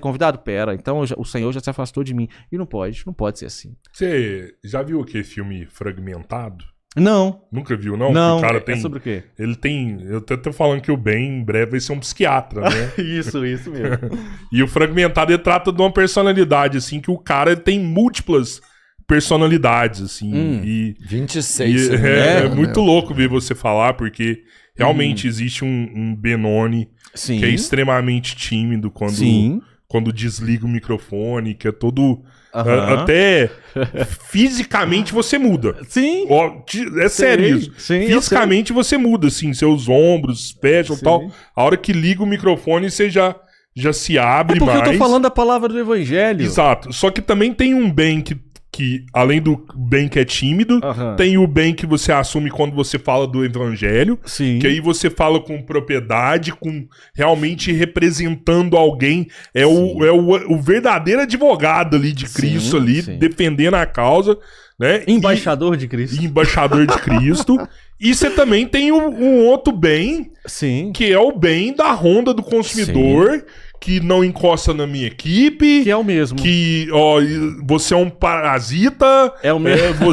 convidado? Pera, então o Senhor já se afastou de mim. E não pode ser assim. Você já viu aquele filme Fragmentado? Não. Nunca viu, não? Não, o cara tem, é sobre o quê? Ele tem... Eu até tô falando que o Ben, em breve, vai ser um psiquiatra, né? Isso mesmo. E o Fragmentado, ele trata de uma personalidade, assim, que o cara tem múltiplas personalidades, assim. 26. É muito louco ver você falar, porque realmente existe um Benoni Sim. que é extremamente tímido quando desliga o microfone, que é todo... até fisicamente você muda. Sim. É sério isso. Sim, Fisicamente você muda, assim, seus ombros, pés e tal. A hora que liga o microfone, você já se abre mais. Porque eu tô falando da palavra do evangelho. Exato. Só que também tem um bem que além do bem que é tímido, tem o bem que você assume quando você fala do evangelho. Sim. Que aí você fala com propriedade, com realmente representando alguém. É o verdadeiro advogado ali de Cristo defendendo a causa, né? Embaixador de Cristo. Embaixador de Cristo. E você também tem um outro bem, que é o bem da ronda do consumidor, que não encosta na minha equipe. Que é o mesmo. Que, você é um parasita. É o mesmo.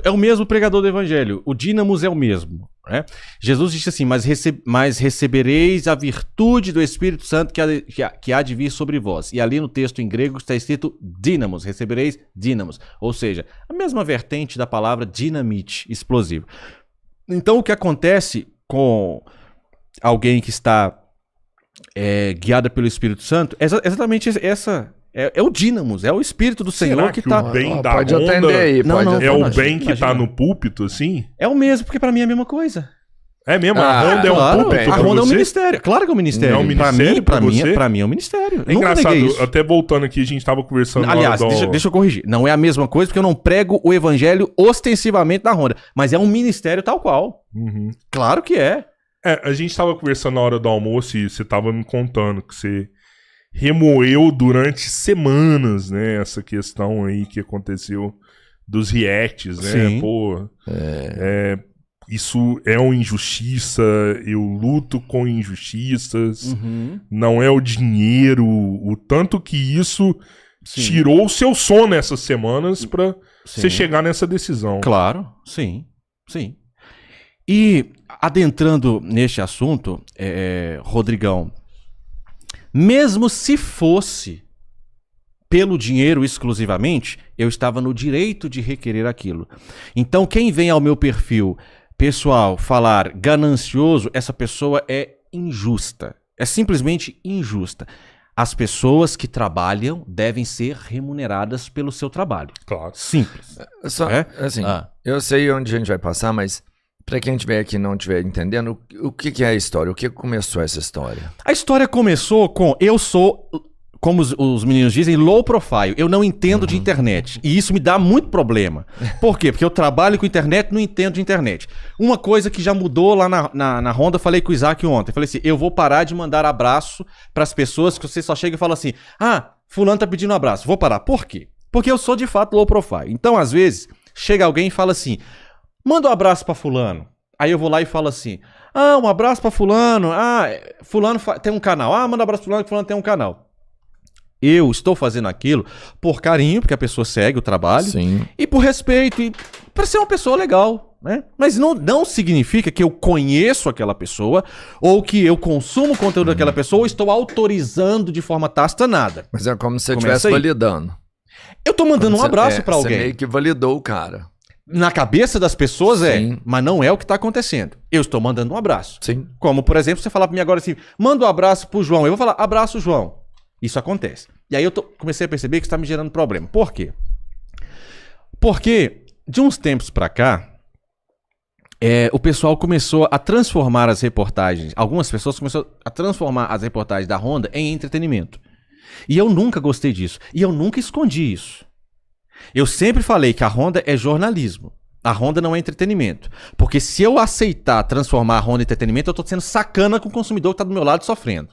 É o mesmo pregador do evangelho. O dínamos é o mesmo. Né? Jesus disse assim, mas recebereis a virtude do Espírito Santo que há de vir sobre vós. E ali no texto em grego está escrito dínamos, recebereis dínamos. Ou seja, a mesma vertente da palavra dinamite, explosivo. Então o que acontece com alguém que está guiada pelo Espírito Santo é exatamente essa... É o dínamos, é o Espírito do Senhor que tá... o bem da pode ronda atender aí, é o bem que tá no púlpito, assim? É o mesmo, porque pra mim é a mesma coisa. É mesmo? A ronda é um púlpito A pra ronda é um você? ministério. Claro que é um ministério. É um ministério pra você? Pra mim é um ministério. É engraçado, até voltando aqui, a gente tava conversando... Aliás, deixa eu corrigir. Não é a mesma coisa, porque eu não prego o evangelho ostensivamente na ronda. Mas é um ministério tal qual. Claro que é. A gente tava conversando na hora do almoço e você tava me contando que você remoeu durante semanas, né, essa questão aí que aconteceu dos reacts, né? Sim. Pô, isso é uma injustiça, eu luto com injustiças, não é o dinheiro, o tanto que isso tirou o seu sono essas semanas pra você chegar nessa decisão. Claro, sim. E adentrando neste assunto, Rodrigão, mesmo se fosse pelo dinheiro exclusivamente, eu estava no direito de requerer aquilo. Então, quem vem ao meu perfil pessoal falar ganancioso, essa pessoa é injusta. É simplesmente injusta. As pessoas que trabalham devem ser remuneradas pelo seu trabalho. Claro. Simples. Eu sei onde a gente vai passar, mas para quem estiver aqui e não estiver entendendo, o que é a história? O que começou essa história? A história começou com eu sou, como os meninos dizem, low profile. Eu não entendo de internet. E isso me dá muito problema. Por quê? Porque eu trabalho com internet e não entendo de internet. Uma coisa que já mudou lá na Honda, eu falei com o Isaac ontem. Eu falei assim, eu vou parar de mandar abraço para as pessoas que você só chega e fala assim, fulano tá pedindo um abraço. Vou parar. Por quê? Porque eu sou de fato low profile. Então, às vezes, chega alguém e fala assim, manda um abraço pra fulano. Aí eu vou lá e falo assim, um abraço pra fulano. Fulano tem um canal. Manda um abraço pra fulano, que fulano tem um canal. Eu estou fazendo aquilo por carinho, porque a pessoa segue o trabalho. Sim. E por respeito, e para ser uma pessoa legal, né? Mas não significa que eu conheço aquela pessoa, ou que eu consumo o conteúdo daquela pessoa, ou estou autorizando de forma tácita nada. Mas é como se você estivesse validando. Eu tô mandando um abraço pra alguém. Você meio que validou o cara. Na cabeça das pessoas mas não é o que está acontecendo. Eu estou mandando um abraço. Sim. Como, por exemplo, você falar para mim agora assim, manda um abraço pro João. Eu vou falar, abraço, João. Isso acontece. E aí eu comecei a perceber que está me gerando problema. Por quê? Porque, de uns tempos para cá, o pessoal começou a transformar as reportagens, algumas pessoas começaram a transformar as reportagens da Honda em entretenimento. E eu nunca gostei disso. E eu nunca escondi isso. Eu sempre falei que a Honda é jornalismo. A Honda não é entretenimento. Porque se eu aceitar transformar a Honda em entretenimento, eu estou sendo sacana com o consumidor que está do meu lado sofrendo.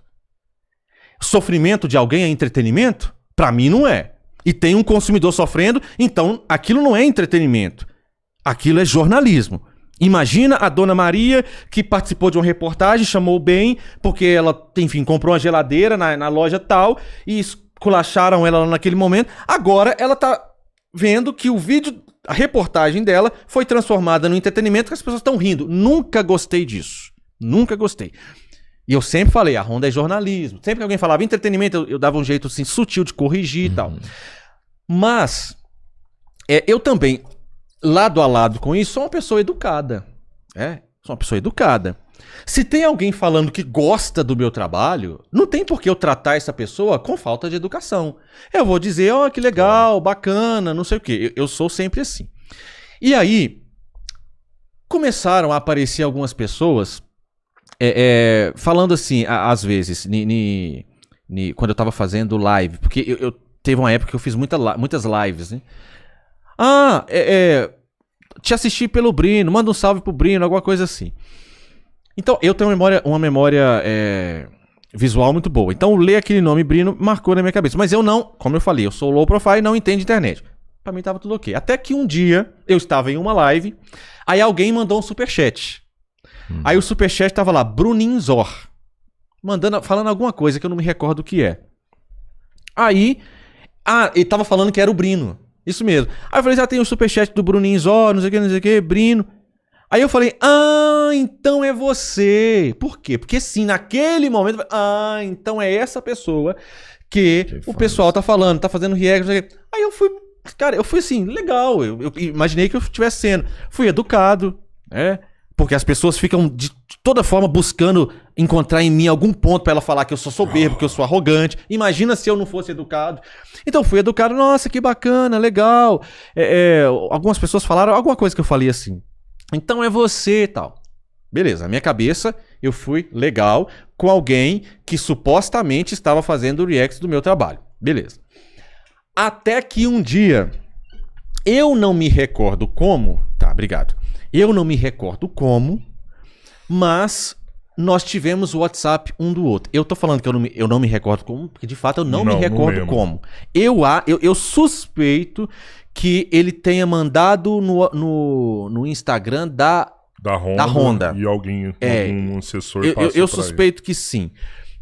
Sofrimento de alguém é entretenimento? Para mim não é. E tem um consumidor sofrendo, então aquilo não é entretenimento. Aquilo é jornalismo. Imagina a Dona Maria, que participou de uma reportagem, chamou bem, porque ela, enfim, comprou uma geladeira na loja tal, e esculacharam ela naquele momento. Agora ela tá vendo que o vídeo, a reportagem dela, foi transformada no entretenimento que as pessoas estão rindo. Nunca gostei disso. Nunca gostei. E eu sempre falei, a Honda é jornalismo. Sempre que alguém falava entretenimento, eu dava um jeito assim, sutil de corrigir e tal. Mas, eu também, lado a lado com isso, sou uma pessoa educada. Sou uma pessoa educada. Se tem alguém falando que gosta do meu trabalho, não tem por que eu tratar essa pessoa com falta de educação. Eu vou dizer, ó, que legal, bacana, não sei o quê. Eu sou sempre assim. E aí, começaram a aparecer algumas pessoas falando assim, às vezes, quando eu tava fazendo live, porque eu teve uma época que eu fiz muitas lives, né? Te assisti pelo Brino, manda um salve pro Brino, alguma coisa assim. Então, eu tenho uma memória visual muito boa. Então, ler aquele nome Brino marcou na minha cabeça. Mas eu não, como eu falei, eu sou low profile e não entendo internet. Pra mim tava tudo ok. Até que um dia, eu estava em uma live, aí alguém mandou um superchat. Aí o superchat tava lá, Bruninho Zor, falando alguma coisa que eu não me recordo o que é. Aí, ele tava falando que era o Brino. Isso mesmo. Aí eu falei, tem o superchat do Bruninho Zor, não sei o que, Brino. Aí eu falei, então é você. Por quê? Porque sim, naquele momento, então é essa pessoa que o pessoal tá falando, tá fazendo react, não sei o que. Aí eu fui assim, legal, eu imaginei que eu estivesse sendo. Fui educado, porque as pessoas ficam de toda forma buscando encontrar em mim algum ponto pra ela falar que eu sou soberbo, que eu sou arrogante. Imagina se eu não fosse educado. Então fui educado, nossa, que bacana, legal. Algumas pessoas falaram alguma coisa que eu falei assim. Então é você e tal. Beleza, na minha cabeça eu fui legal com alguém que supostamente estava fazendo o react do meu trabalho. Beleza. Até que um dia, eu não me recordo como... Tá, obrigado. Eu não me recordo como, mas nós tivemos o WhatsApp um do outro. Eu tô falando que eu não me recordo como, porque de fato eu não me recordo como. Eu suspeito que ele tenha mandado no Instagram da Honda. E algum assessor passou eu suspeito que sim.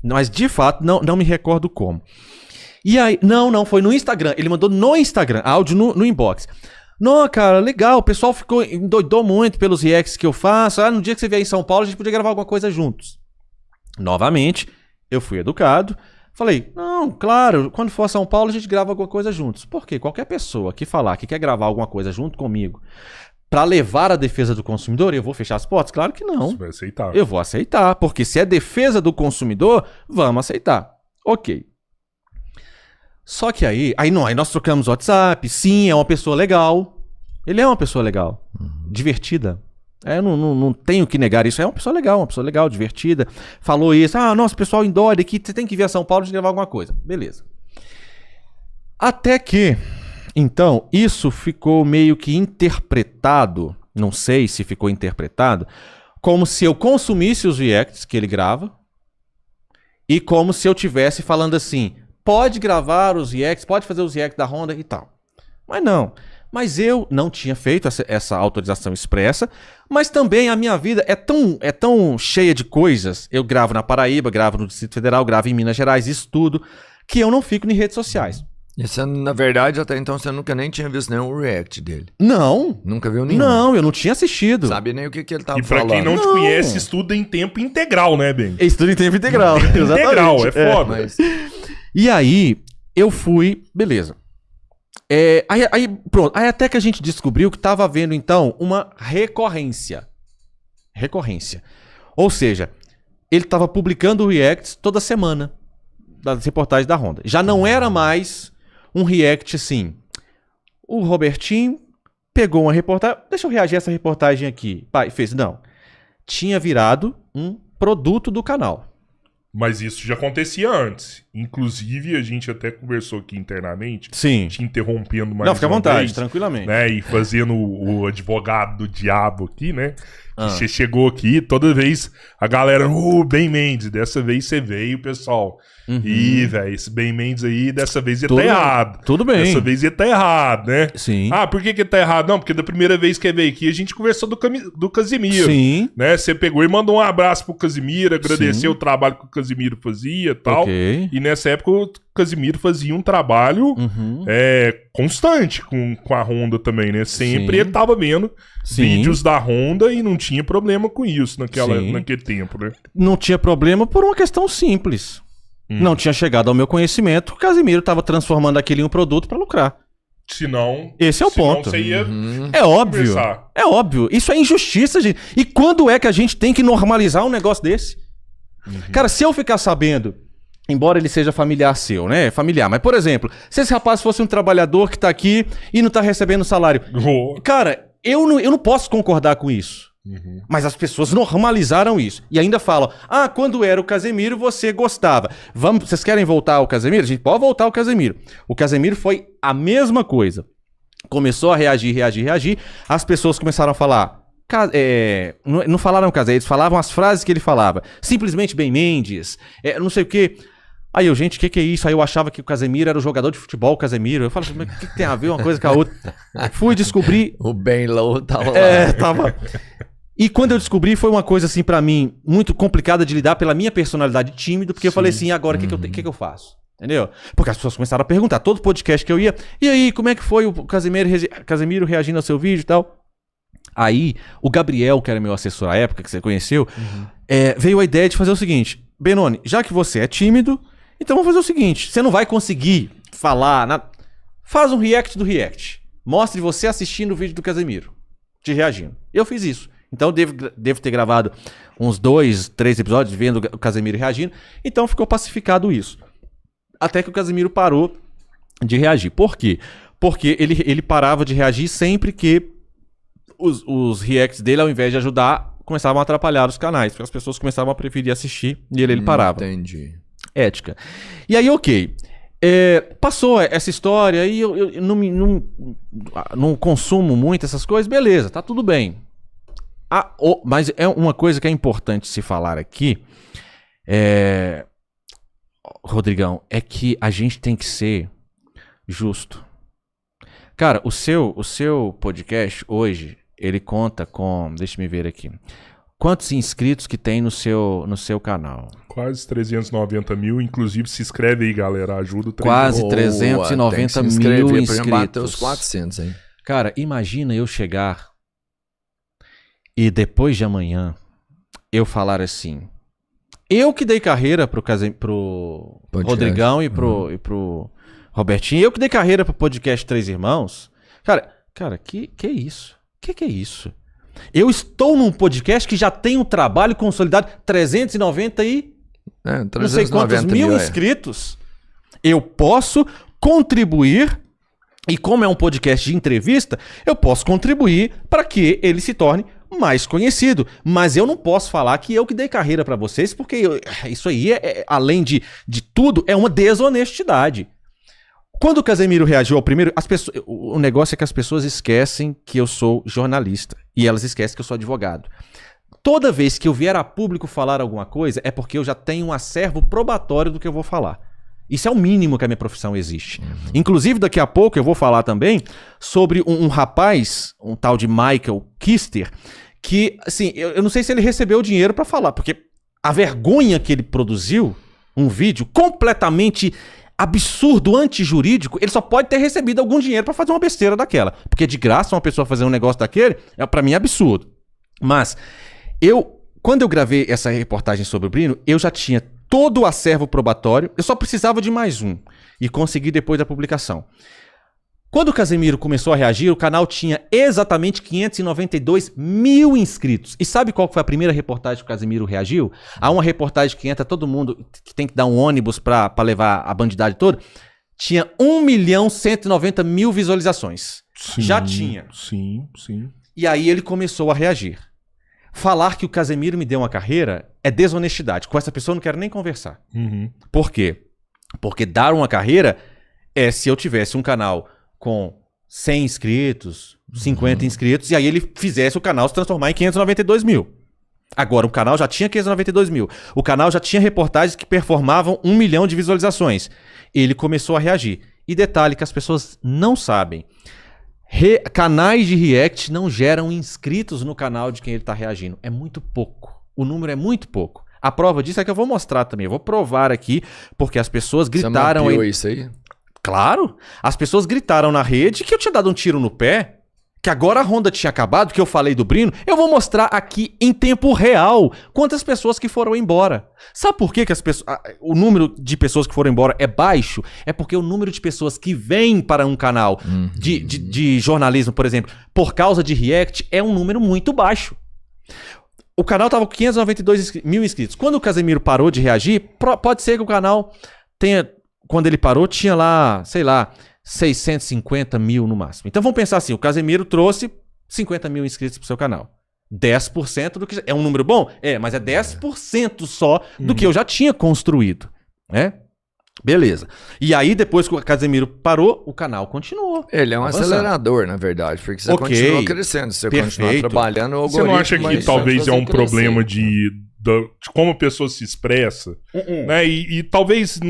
Mas de fato não me recordo como. E aí, não, foi no Instagram. Ele mandou no Instagram, áudio no inbox. Não, cara, legal, o pessoal endoidou muito pelos reacts que eu faço. No dia que você vier em São Paulo, a gente podia gravar alguma coisa juntos. Novamente, eu fui educado. Falei, não, claro, quando for a São Paulo, a gente grava alguma coisa juntos. Por quê? Qualquer pessoa que falar que quer gravar alguma coisa junto comigo pra levar a defesa do consumidor, eu vou fechar as portas? Claro que não. Você vai aceitar. Eu vou aceitar, porque se é defesa do consumidor, vamos aceitar. Ok. Só que aí nós trocamos WhatsApp, sim, é uma pessoa legal. Ele é uma pessoa legal, divertida. Eu não tenho que negar isso. É uma pessoa legal, divertida. Falou isso, nossa, o pessoal endóide aqui, você tem que vir a São Paulo de gravar alguma coisa. Beleza. Até que, então, isso ficou meio que interpretado, não sei se ficou interpretado, como se eu consumisse os reacts que ele grava e como se eu tivesse falando assim... Pode gravar os reacts, pode fazer os reacts da Honda e tal. Mas não. Mas eu não tinha feito essa autorização expressa. Mas também a minha vida é tão cheia de coisas. Eu gravo na Paraíba, gravo no Distrito Federal, gravo em Minas Gerais, isso tudo, que eu não fico em redes sociais. E você, na verdade, até então você nunca nem tinha visto nenhum react dele? Não. Nunca viu nenhum? Não, eu não tinha assistido. Sabe nem o que ele tava falando. E pra falando. quem não te conhece, estuda em tempo integral, né, Ben? Estuda em tempo integral. Integral, é foda. Mas... E aí, eu fui... Beleza. Aí, pronto. Aí até que a gente descobriu que estava havendo, então, uma recorrência. Ou seja, ele estava publicando reacts toda semana das reportagens da Honda. Já não era mais um react assim. O Robertinho pegou uma reportagem... Deixa eu reagir a essa reportagem aqui. Pai, fez. Não. Tinha virado um produto do canal. Mas isso já acontecia antes. Inclusive, a gente até conversou aqui internamente. Sim. Te interrompendo mais não, fica à vontade, vez, tranquilamente. Né, e fazendo o advogado do diabo aqui, né? Você chegou aqui, toda vez a galera, Ben Mendes, dessa vez você veio, pessoal. Ih, velho, esse Ben Mendes aí, dessa vez ele tá errado. Tudo bem. Dessa vez ele tá errado, né? Sim. Ah, por que tá errado? Não, porque da primeira vez que ele veio aqui, a gente conversou do Casimiro. Sim. Né? Você pegou e mandou um abraço pro Casimiro, agradeceu o trabalho que o Casimiro fazia e tal. Ok. E nessa época o Casimiro fazia um trabalho constante com a Honda também, né? Sempre ele tava vendo vídeos da Honda e não tinha problema com isso naquele tempo, né? Não tinha problema por uma questão simples. Não tinha chegado ao meu conhecimento, o Casimiro estava transformando aquilo em um produto para lucrar. Esse é o ponto. Você ia É óbvio. conversar. É óbvio. Isso é injustiça, gente. E quando é que a gente tem que normalizar um negócio desse? Cara, se eu ficar sabendo, embora ele seja familiar seu, né? Familiar. Mas, por exemplo, se esse rapaz fosse um trabalhador que tá aqui e não tá recebendo salário. Cara, eu não posso concordar com isso. Mas as pessoas normalizaram isso. E ainda falam, quando era o Casemiro, você gostava. Vocês querem voltar ao Casemiro? A gente pode voltar ao Casemiro. O Casemiro foi a mesma coisa. Começou a reagir. As pessoas começaram a falar... não falaram Casemiro, eles falavam as frases que ele falava. Simplesmente Ben Mendes, não sei o quê. Aí eu, gente, o que é isso? Aí eu achava que o Casemiro era o jogador de futebol, o Casemiro. Eu falo assim, mas o que tem a ver uma coisa com a outra? Fui descobrir... O Ben Low tava lá. Tava... E quando eu descobri, foi uma coisa, assim, pra mim, muito complicada de lidar pela minha personalidade tímido, porque eu falei assim, agora o que eu faço? Entendeu? Porque as pessoas começaram a perguntar, todo podcast que eu ia, e aí, como é que foi o Casemiro reagindo ao seu vídeo e tal? Aí, o Gabriel, que era meu assessor à época, que você conheceu, veio a ideia de fazer o seguinte, Benoni, já que você é tímido, então vamos fazer o seguinte, você não vai conseguir falar, faz um react do react, mostre você assistindo o vídeo do Casemiro, te reagindo. Eu fiz isso. Então devo ter gravado uns 2, 3 episódios vendo o Casemiro reagindo. Então ficou pacificado isso. Até que o Casemiro parou de reagir. Por quê? Porque ele parava de reagir sempre que os reacts dele, ao invés de ajudar, começavam a atrapalhar os canais. Porque as pessoas começavam a preferir assistir e ele parava. Entendi. Ética. E aí, ok. Passou essa história e eu não consumo muito essas coisas. Beleza, tá tudo bem. Mas é uma coisa que é importante se falar aqui, Rodrigão, é que a gente tem que ser justo. Cara, o seu podcast hoje, ele conta com, deixa eu ver aqui, quantos inscritos que tem no seu canal? Quase 390 mil, inclusive se inscreve aí, galera, ajuda o Quase 390 mil inscritos. Bater os 400, hein? Cara, imagina eu chegar e depois de amanhã eu falar assim, eu que dei carreira pro Rodrigão e pro Robertinho, eu que dei carreira pro podcast Três Irmãos. Cara, que é isso? Que é isso? Eu estou num podcast que já tem um trabalho consolidado, 390 e não sei quantos mil inscritos. Eu posso contribuir, e como é um podcast de entrevista, eu posso contribuir para que ele se torne mais conhecido. Mas eu não posso falar que eu que dei carreira para vocês, porque isso aí, além de tudo, é uma desonestidade. Quando o Casemiro reagiu ao primeiro, o negócio é que as pessoas esquecem que eu sou jornalista. E elas esquecem que eu sou advogado. Toda vez que eu vier a público falar alguma coisa, é porque eu já tenho um acervo probatório do que eu vou falar. Isso é o mínimo que a minha profissão existe. Inclusive, daqui a pouco eu vou falar também sobre um rapaz, um tal de Michael Kister, que, assim, eu não sei se ele recebeu dinheiro pra falar, porque a vergonha que ele produziu, um vídeo completamente absurdo, antijurídico, ele só pode ter recebido algum dinheiro pra fazer uma besteira daquela. Porque de graça uma pessoa fazer um negócio daquele, pra mim é absurdo. Mas, quando eu gravei essa reportagem sobre o Brino, eu já tinha todo o acervo probatório, eu só precisava de mais um. E consegui depois da publicação. Quando o Casemiro começou a reagir, o canal tinha exatamente 592 mil inscritos. E sabe qual foi a primeira reportagem que o Casemiro reagiu? Há uma reportagem que entra todo mundo, que tem que dar um ônibus pra levar a bandidade toda. Tinha 1.190.000 visualizações. Sim, já tinha. Sim. E aí ele começou a reagir. Falar que o Casemiro me deu uma carreira é desonestidade. Com essa pessoa eu não quero nem conversar. Por quê? Porque dar uma carreira é se eu tivesse um canal com 100 inscritos, 50 inscritos, e aí ele fizesse o canal se transformar em 592 mil. Agora, o canal já tinha 592 mil. O canal já tinha reportagens que performavam 1 milhão de visualizações. Ele começou a reagir. E detalhe que as pessoas não sabem. Canais de react não geram inscritos no canal de quem ele está reagindo. É muito pouco. O número é muito pouco. A prova disso é que eu vou mostrar também. Eu vou provar aqui, porque as pessoas gritaram... Você mapeou isso aí? Claro. As pessoas gritaram na rede que eu tinha dado um tiro no pé, que agora a Honda tinha acabado, que eu falei do Brino. Eu vou mostrar aqui em tempo real quantas pessoas que foram embora. Sabe por que o número de pessoas que foram embora é baixo? É porque o número de pessoas que vêm para um canal de jornalismo, por exemplo, por causa de react, é um número muito baixo. O canal estava com 592 mil inscritos. Quando o Casemiro parou de reagir, pode ser que o canal tenha... Quando ele parou, tinha lá, sei lá, 650 mil no máximo. Então vamos pensar assim, o Casemiro trouxe 50 mil inscritos pro seu canal. 10% do que... É um número bom? É, mas é 10% só do que eu já tinha construído, né? Beleza. E aí, depois que o Casemiro parou, o canal continuou. Ele é um acelerador, na verdade, porque você continua crescendo, você continua trabalhando o algoritmo. Você não acha que talvez é um problema de como a pessoa se expressa, né? E talvez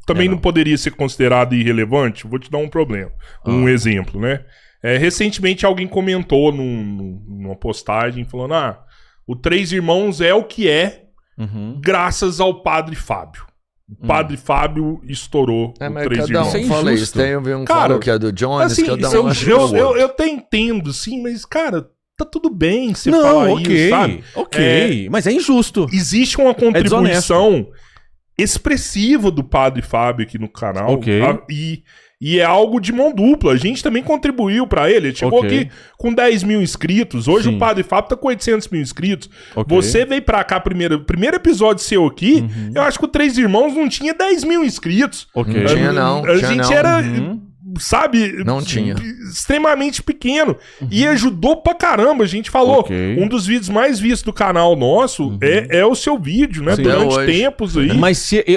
também não poderia ser considerado irrelevante? Vou te dar um problema, um exemplo, né? Recentemente alguém comentou numa postagem falando, o Três Irmãos é o que é graças ao Padre Fábio. O Padre Fábio estourou o Três Irmãos. Um fala isso, tem um cara que é do Jones, assim, que eu até entendo, sim, mas, cara... Tá tudo bem você falar isso, sabe? Ok, mas é injusto. Existe uma contribuição expressiva do Padre Fábio aqui no canal. E é algo de mão dupla. A gente também contribuiu pra ele. Ele chegou aqui com 10 mil inscritos. Hoje o Padre Fábio tá com 800 mil inscritos. Você veio pra cá, primeiro episódio seu aqui, eu acho que o Três Irmãos não tinha 10 mil inscritos. Não tinha, não. A gente era... Sabe? Não tinha. Extremamente pequeno. E ajudou pra caramba. A gente falou. Um dos vídeos mais vistos do canal nosso é o seu vídeo, né? Sim, durante tempos aí.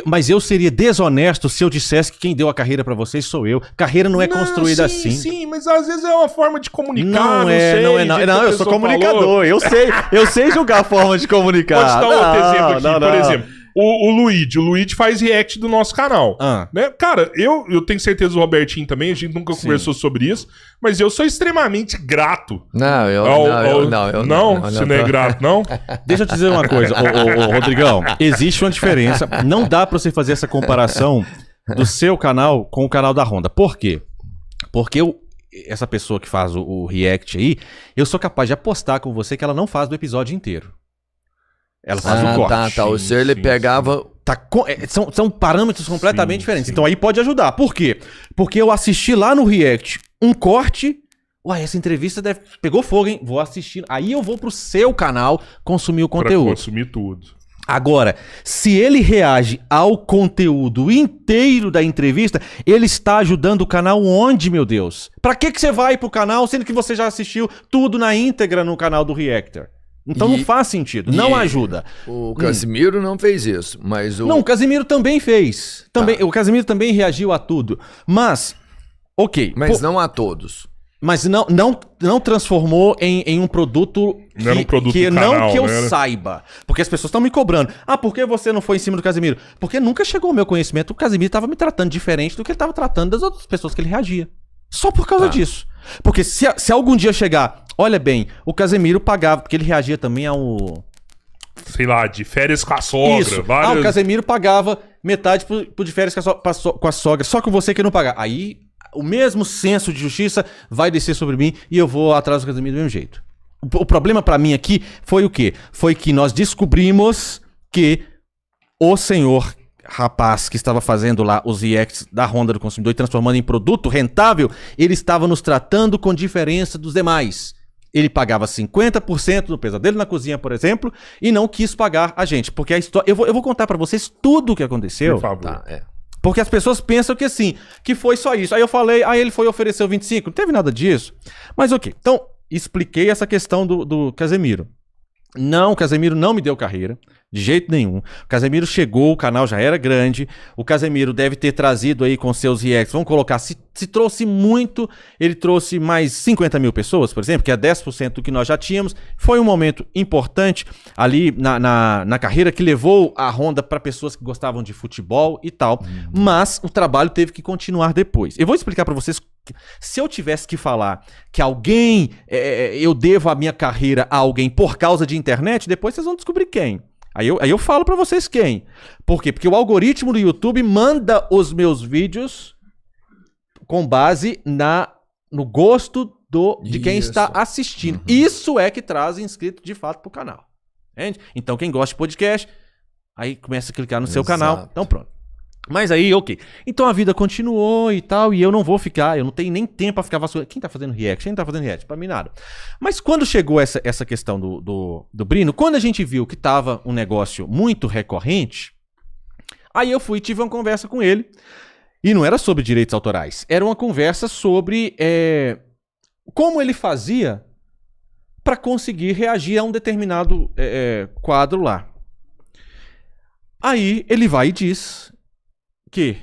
Mas eu seria desonesto se eu dissesse que quem deu a carreira pra vocês sou eu. Carreira não é construída assim. Sim, mas às vezes é uma forma de comunicar. Não, eu sou comunicador. Eu sei julgar a forma de comunicar. Pode dar um outro exemplo aqui, por exemplo. O Luigi faz react do nosso canal. Né? Cara, eu tenho certeza o Robertinho também, a gente nunca conversou sobre isso, mas eu sou extremamente grato. Não, você não é grato, não? Deixa eu te dizer uma coisa, Rodrigão. Existe uma diferença. Não dá pra você fazer essa comparação do seu canal com o canal da Honda. Por quê? Porque essa pessoa que faz o react aí, eu sou capaz de apostar com você que ela não faz do episódio inteiro. Ela faz o corte. O seu ele pegava... São parâmetros completamente diferentes. Então aí pode ajudar. Por quê? Porque eu assisti lá no react um corte... essa entrevista pegou fogo, hein? Vou assistir. Aí eu vou pro seu canal consumir o conteúdo. Pra consumir tudo. Agora, se ele reage ao conteúdo inteiro da entrevista, ele está ajudando o canal onde, meu Deus? Pra que você vai pro canal, sendo que você já assistiu tudo na íntegra no canal do Reactor? Então não faz sentido, não ajuda. O Casemiro não fez isso, mas Não, o Casemiro também fez. O Casemiro também reagiu a tudo. Mas, Mas não a todos. Mas não transformou em um produto não era um produto do canal, não que eu saiba. Porque as pessoas estão me cobrando. Por que você não foi em cima do Casemiro? Porque nunca chegou ao meu conhecimento. O Casemiro estava me tratando diferente do que ele estava tratando das outras pessoas que ele reagia. Só por causa disso. Porque se algum dia chegar... Olha bem, o Casemiro pagava, porque ele reagia também ao... Sei lá, de férias com a sogra. Isso. O Casemiro pagava metade pro de férias com a sogra. Só que você que não pagar. Aí, o mesmo senso de justiça vai descer sobre mim e eu vou atrás do Casemiro do mesmo jeito. O problema pra mim aqui foi o quê? Foi que nós descobrimos que o senhor rapaz que estava fazendo lá os reacts da Honda do consumidor e transformando em produto rentável, ele estava nos tratando com diferença dos demais. Ele pagava 50% do pesadelo na cozinha, por exemplo, e não quis pagar a gente. Porque a história... Eu vou contar pra vocês tudo o que aconteceu. Por favor. Porque as pessoas pensam que assim, que foi só isso. Aí eu falei, ele foi oferecer o 25. Não teve nada disso. Mas então, expliquei essa questão do Casemiro. Não, o Casemiro não me deu carreira. De jeito nenhum. O Casemiro chegou, o canal já era grande. O Casemiro deve ter trazido aí com seus reacts. Vamos colocar, se trouxe muito, ele trouxe mais 50 mil pessoas, por exemplo, que é 10% do que nós já tínhamos. Foi um momento importante ali na carreira que levou a Honda para pessoas que gostavam de futebol e tal. Mas o trabalho teve que continuar depois. Eu vou explicar para vocês. Se eu tivesse que falar que alguém, eu devo a minha carreira a alguém por causa de internet, depois vocês vão descobrir quem. Aí eu falo pra vocês quem. Por quê? Porque o algoritmo do YouTube manda os meus vídeos com base no gosto de quem está assistindo. Isso é que traz inscrito de fato pro canal. Entende? Então quem gosta de podcast, aí começa a clicar no seu canal. Então pronto. Mas aí, ok. Então a vida continuou e tal, e eu não vou ficar, eu não tenho nem tempo pra ficar vasculhando. Quem tá fazendo react? Quem tá fazendo react? Pra mim nada. Mas quando chegou essa questão do Brino, quando a gente viu que tava um negócio muito recorrente, aí eu fui e tive uma conversa com ele, e não era sobre direitos autorais, era uma conversa sobre como ele fazia pra conseguir reagir a um determinado quadro lá. Aí ele vai e diz que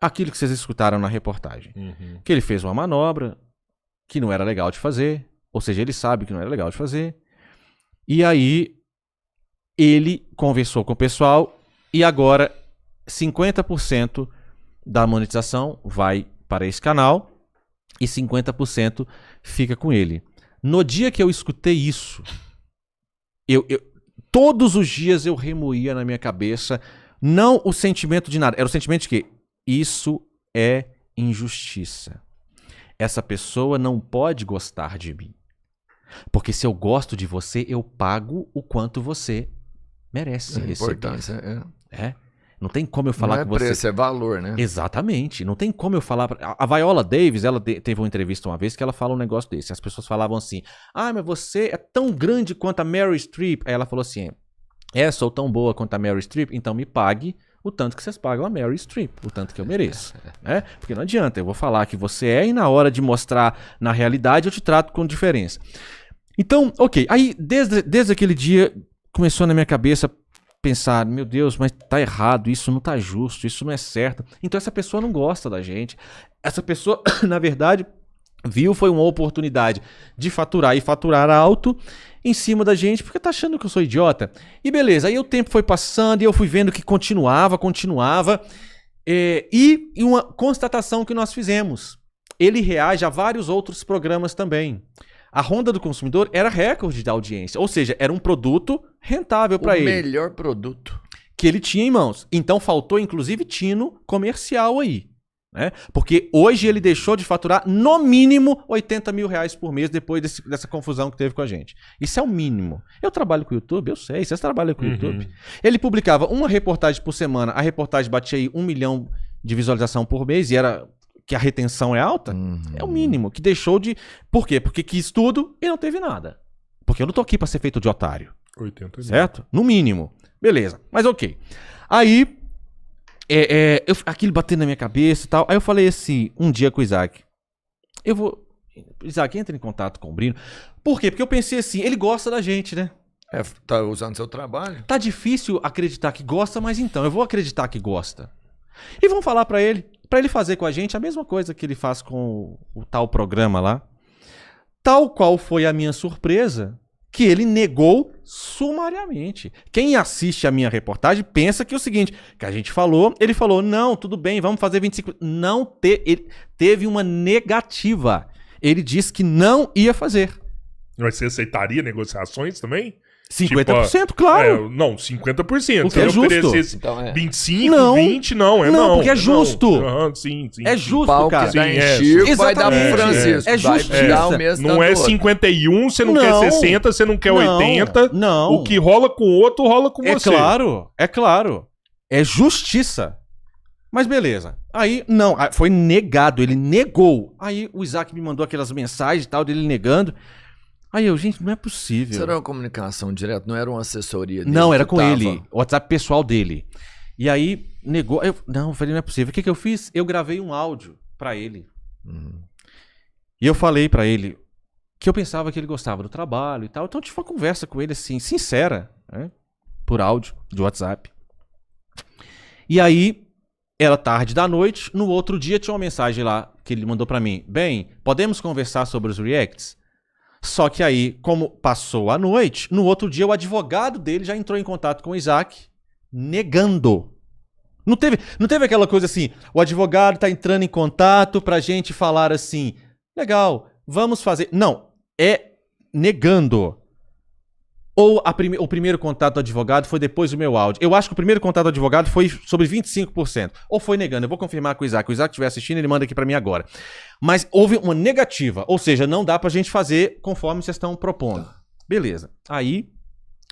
aquilo que vocês escutaram na reportagem, que ele fez uma manobra que não era legal de fazer, ou seja, ele sabe que não era legal de fazer, e aí ele conversou com o pessoal e agora 50% da monetização vai para esse canal e 50% fica com ele. No dia que eu escutei isso, todos os dias eu remoía na minha cabeça não o sentimento de nada, era o sentimento de que isso é injustiça. Essa pessoa não pode gostar de mim. Porque se eu gosto de você, eu pago o quanto você merece receber. Importância, Não tem como eu falar não é com você. Preço, é valor, né? Exatamente. Não tem como eu falar. A Viola Davis, ela teve uma entrevista uma vez que ela fala um negócio desse. As pessoas falavam assim: ah, mas você é tão grande quanto a Meryl Streep. Aí ela falou assim: sou tão boa quanto a Meryl Streep, então me pague o tanto que vocês pagam a Meryl Streep, o tanto que eu mereço. Porque não adianta, eu vou falar que você e na hora de mostrar na realidade eu te trato com diferença. Então, ok. Aí, desde aquele dia, começou na minha cabeça pensar, meu Deus, mas tá errado, isso não tá justo, isso não é certo. Então essa pessoa não gosta da gente. Essa pessoa, na verdade, foi uma oportunidade de faturar e faturar alto em cima da gente, porque tá achando que eu sou idiota. E beleza, aí o tempo foi passando e eu fui vendo que continuava. E uma constatação que nós fizemos. Ele reage a vários outros programas também. A Honda do Consumidor era recorde de audiência, ou seja, era um produto rentável para ele. O melhor produto. Que ele tinha em mãos. Então faltou, inclusive, tino comercial aí. Porque hoje ele deixou de faturar no mínimo 80 mil reais por mês depois dessa confusão que teve com a gente. Isso é o mínimo. Eu trabalho com o YouTube, eu sei, vocês trabalham com o YouTube. Ele publicava uma reportagem por semana, a reportagem batia aí 1 milhão de visualização por mês e era que a retenção é alta. É o mínimo, que deixou de... Por quê? Porque quis tudo e não teve nada. Porque eu não tô aqui pra ser feito de otário. 80 mil. Certo? No mínimo. Beleza, mas ok. Aí... aquilo batendo na minha cabeça e tal. Aí eu falei assim, um dia com o Isaac. Isaac, entra em contato com o Brino. Por quê? Porque eu pensei assim, ele gosta da gente, né? Tá usando seu trabalho. Tá difícil acreditar que gosta, mas então, eu vou acreditar que gosta. E vamos falar pra ele fazer com a gente a mesma coisa que ele faz com o tal programa lá. Tal qual foi a minha surpresa, que ele negou sumariamente. Quem assiste a minha reportagem pensa que é o seguinte, que a gente falou, ele falou, não, tudo bem, vamos fazer 25... Ele teve uma negativa. Ele disse que não ia fazer. Mas você aceitaria negociações também? 50%, claro. Não, 50%. O que é justo. 25, não, 20, não, porque é justo. Sim. É justo, pau cara. Que dá em Chico, vai dar pro Exatamente. Francisco. É justiça. Dar o mesmo não é tanto outro. 51, você não quer 60, você não quer 80. Não. O que rola com o outro, rola com você. É claro. É justiça. Mas beleza. Aí, não, foi negado, ele negou. Aí o Isaac me mandou aquelas mensagens e tal, dele negando. Aí eu, gente, não é possível. Isso era uma comunicação direta? Não era uma assessoria dele? Não, era com ele. O WhatsApp pessoal dele. E aí, negou. Eu falei, não é possível. O que eu fiz? Eu gravei um áudio pra ele. E eu falei pra ele que eu pensava que ele gostava do trabalho e tal. Então eu tive uma conversa com ele, assim, sincera. por áudio, de WhatsApp. E aí, era tarde da noite, no outro dia tinha uma mensagem lá que ele mandou pra mim. Bem, podemos conversar sobre os reacts? Só que aí, como passou a noite, no outro dia o advogado dele já entrou em contato com o Isaac, negando. Não teve aquela coisa assim, o advogado tá entrando em contato pra gente falar assim, legal, vamos fazer... Não, é negando. Ou o primeiro contato do advogado foi depois do meu áudio. Eu acho que o primeiro contato do advogado foi sobre 25%. Ou foi negando. Eu vou confirmar com o Isaac. O Isaac estiver assistindo, ele manda aqui pra mim agora. Mas houve uma negativa. Ou seja, não dá pra gente fazer conforme vocês estão propondo. Beleza. Aí,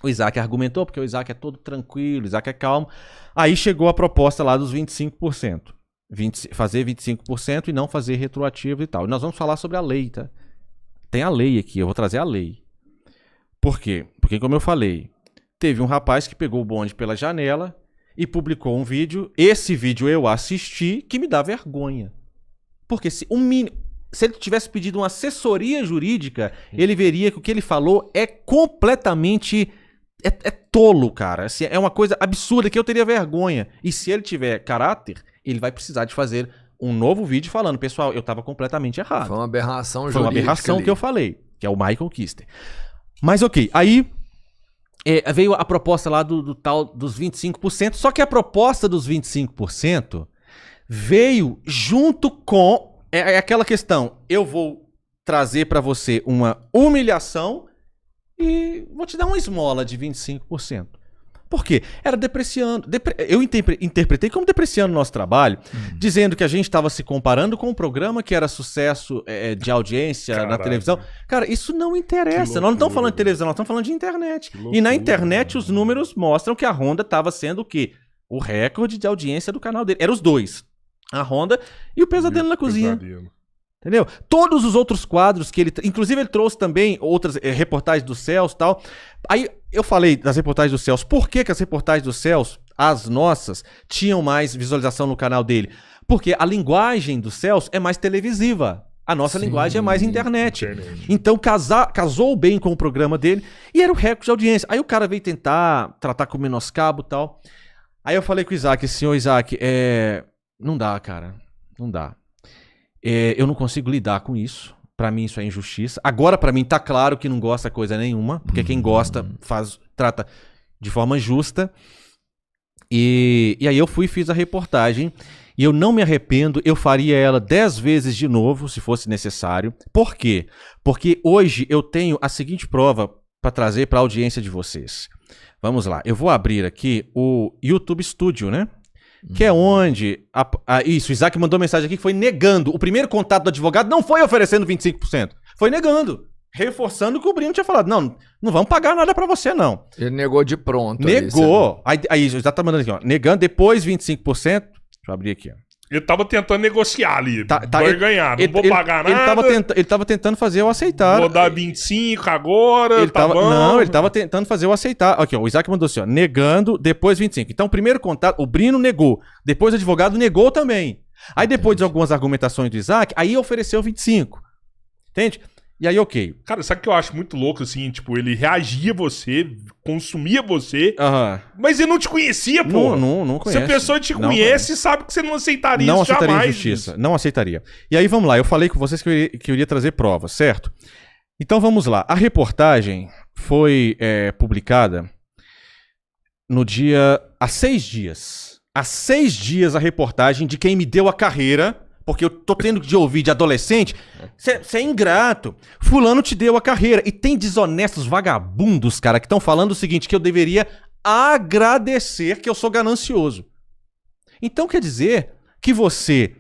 o Isaac argumentou, porque o Isaac é todo tranquilo, o Isaac é calmo. Aí chegou a proposta lá dos 25%. Fazer 25% e não fazer retroativo e tal. E nós vamos falar sobre a lei, tá? Tem a lei aqui, eu vou trazer a lei. Por quê? Porque, como eu falei, teve um rapaz que pegou o bonde pela janela e publicou um vídeo. Esse vídeo eu assisti, que me dá vergonha. Porque se ele tivesse pedido uma assessoria jurídica, ele veria que o que ele falou é completamente... É tolo, cara. Assim, é uma coisa absurda que eu teria vergonha. E se ele tiver caráter, ele vai precisar de fazer um novo vídeo falando, pessoal, eu estava completamente errado. Foi uma aberração jurídica. Foi uma aberração ali que eu falei, que é o Michael Kister. Mas ok, aí veio a proposta lá do tal dos 25%, só que a proposta dos 25% veio junto com aquela questão, eu vou trazer para você uma humilhação e vou te dar uma esmola de 25%. Por quê? Era depreciando. Eu interpretei como depreciando o nosso trabalho, dizendo que a gente estava se comparando com um programa que era sucesso de audiência na televisão. Cara, isso não interessa. Nós não estamos falando de televisão, nós estamos falando de internet. E na internet os números mostram que a Honda estava sendo o quê? O recorde de audiência do canal dele. Eram os dois. A Honda e o Pesadelo na Cozinha. Entendeu? Todos os outros quadros que ele... Inclusive ele trouxe também outras reportagens do Celso e tal. Aí eu falei das reportagens do Celso. Por que as reportagens do Celso, as nossas, tinham mais visualização no canal dele? Porque a linguagem do Celso é mais televisiva. A nossa linguagem é mais internet. Então casou bem com o programa dele e era o recorde de audiência. Aí o cara veio tentar tratar com menoscabo e tal. Aí eu falei com o Isaac, senhor Isaac, não dá, cara. Não dá. Eu não consigo lidar com isso. Pra mim isso é injustiça. Agora pra mim tá claro que não gosta coisa nenhuma, porque quem gosta trata de forma justa. E aí eu fiz a reportagem e eu não me arrependo, eu faria ela 10 vezes de novo, se fosse necessário. Por quê? Porque hoje eu tenho a seguinte prova pra trazer pra audiência de vocês. Vamos lá, eu vou abrir aqui o YouTube Studio, né? Que é onde... Isso, o Isaac mandou mensagem aqui que foi negando. O primeiro contato do advogado não foi oferecendo 25%. Foi negando. Reforçando o que o Brino tinha falado. Não vamos pagar nada pra você, não. Ele negou de pronto. Negou. Aí o Isaac tá mandando aqui, ó. Negando, depois 25%. Deixa eu abrir aqui, ó. Ele tava tentando negociar ali. Vai ganhar, não vou pagar nada. Ele tava tentando fazer eu aceitar. Vou dar 25 agora, bom. Não, ele tava tentando fazer eu aceitar. Aqui, ó, o Isaac mandou assim, ó, negando, depois 25. Então, o primeiro contato, o Brino negou. Depois o advogado negou também. Aí depois de algumas argumentações do Isaac, aí ofereceu 25. Entende? E aí, ok. Cara, sabe o que eu acho muito louco, assim? Tipo, ele reagia a você, consumia você, mas ele não te conhecia, pô. Não conhece. Se a pessoa te conhece, sabe que você não aceitaria isso jamais. Não aceitaria injustiça. Não aceitaria. E aí, vamos lá. Eu falei com vocês que eu iria trazer provas, certo? Então, vamos lá. A reportagem foi publicada no dia... Há 6 dias. Há 6 dias a reportagem de quem me deu a carreira... Porque eu tô tendo de ouvir de adolescente, você é ingrato. Fulano te deu a carreira. E tem desonestos vagabundos, cara, que estão falando o seguinte, que eu deveria agradecer que eu sou ganancioso. Então quer dizer que você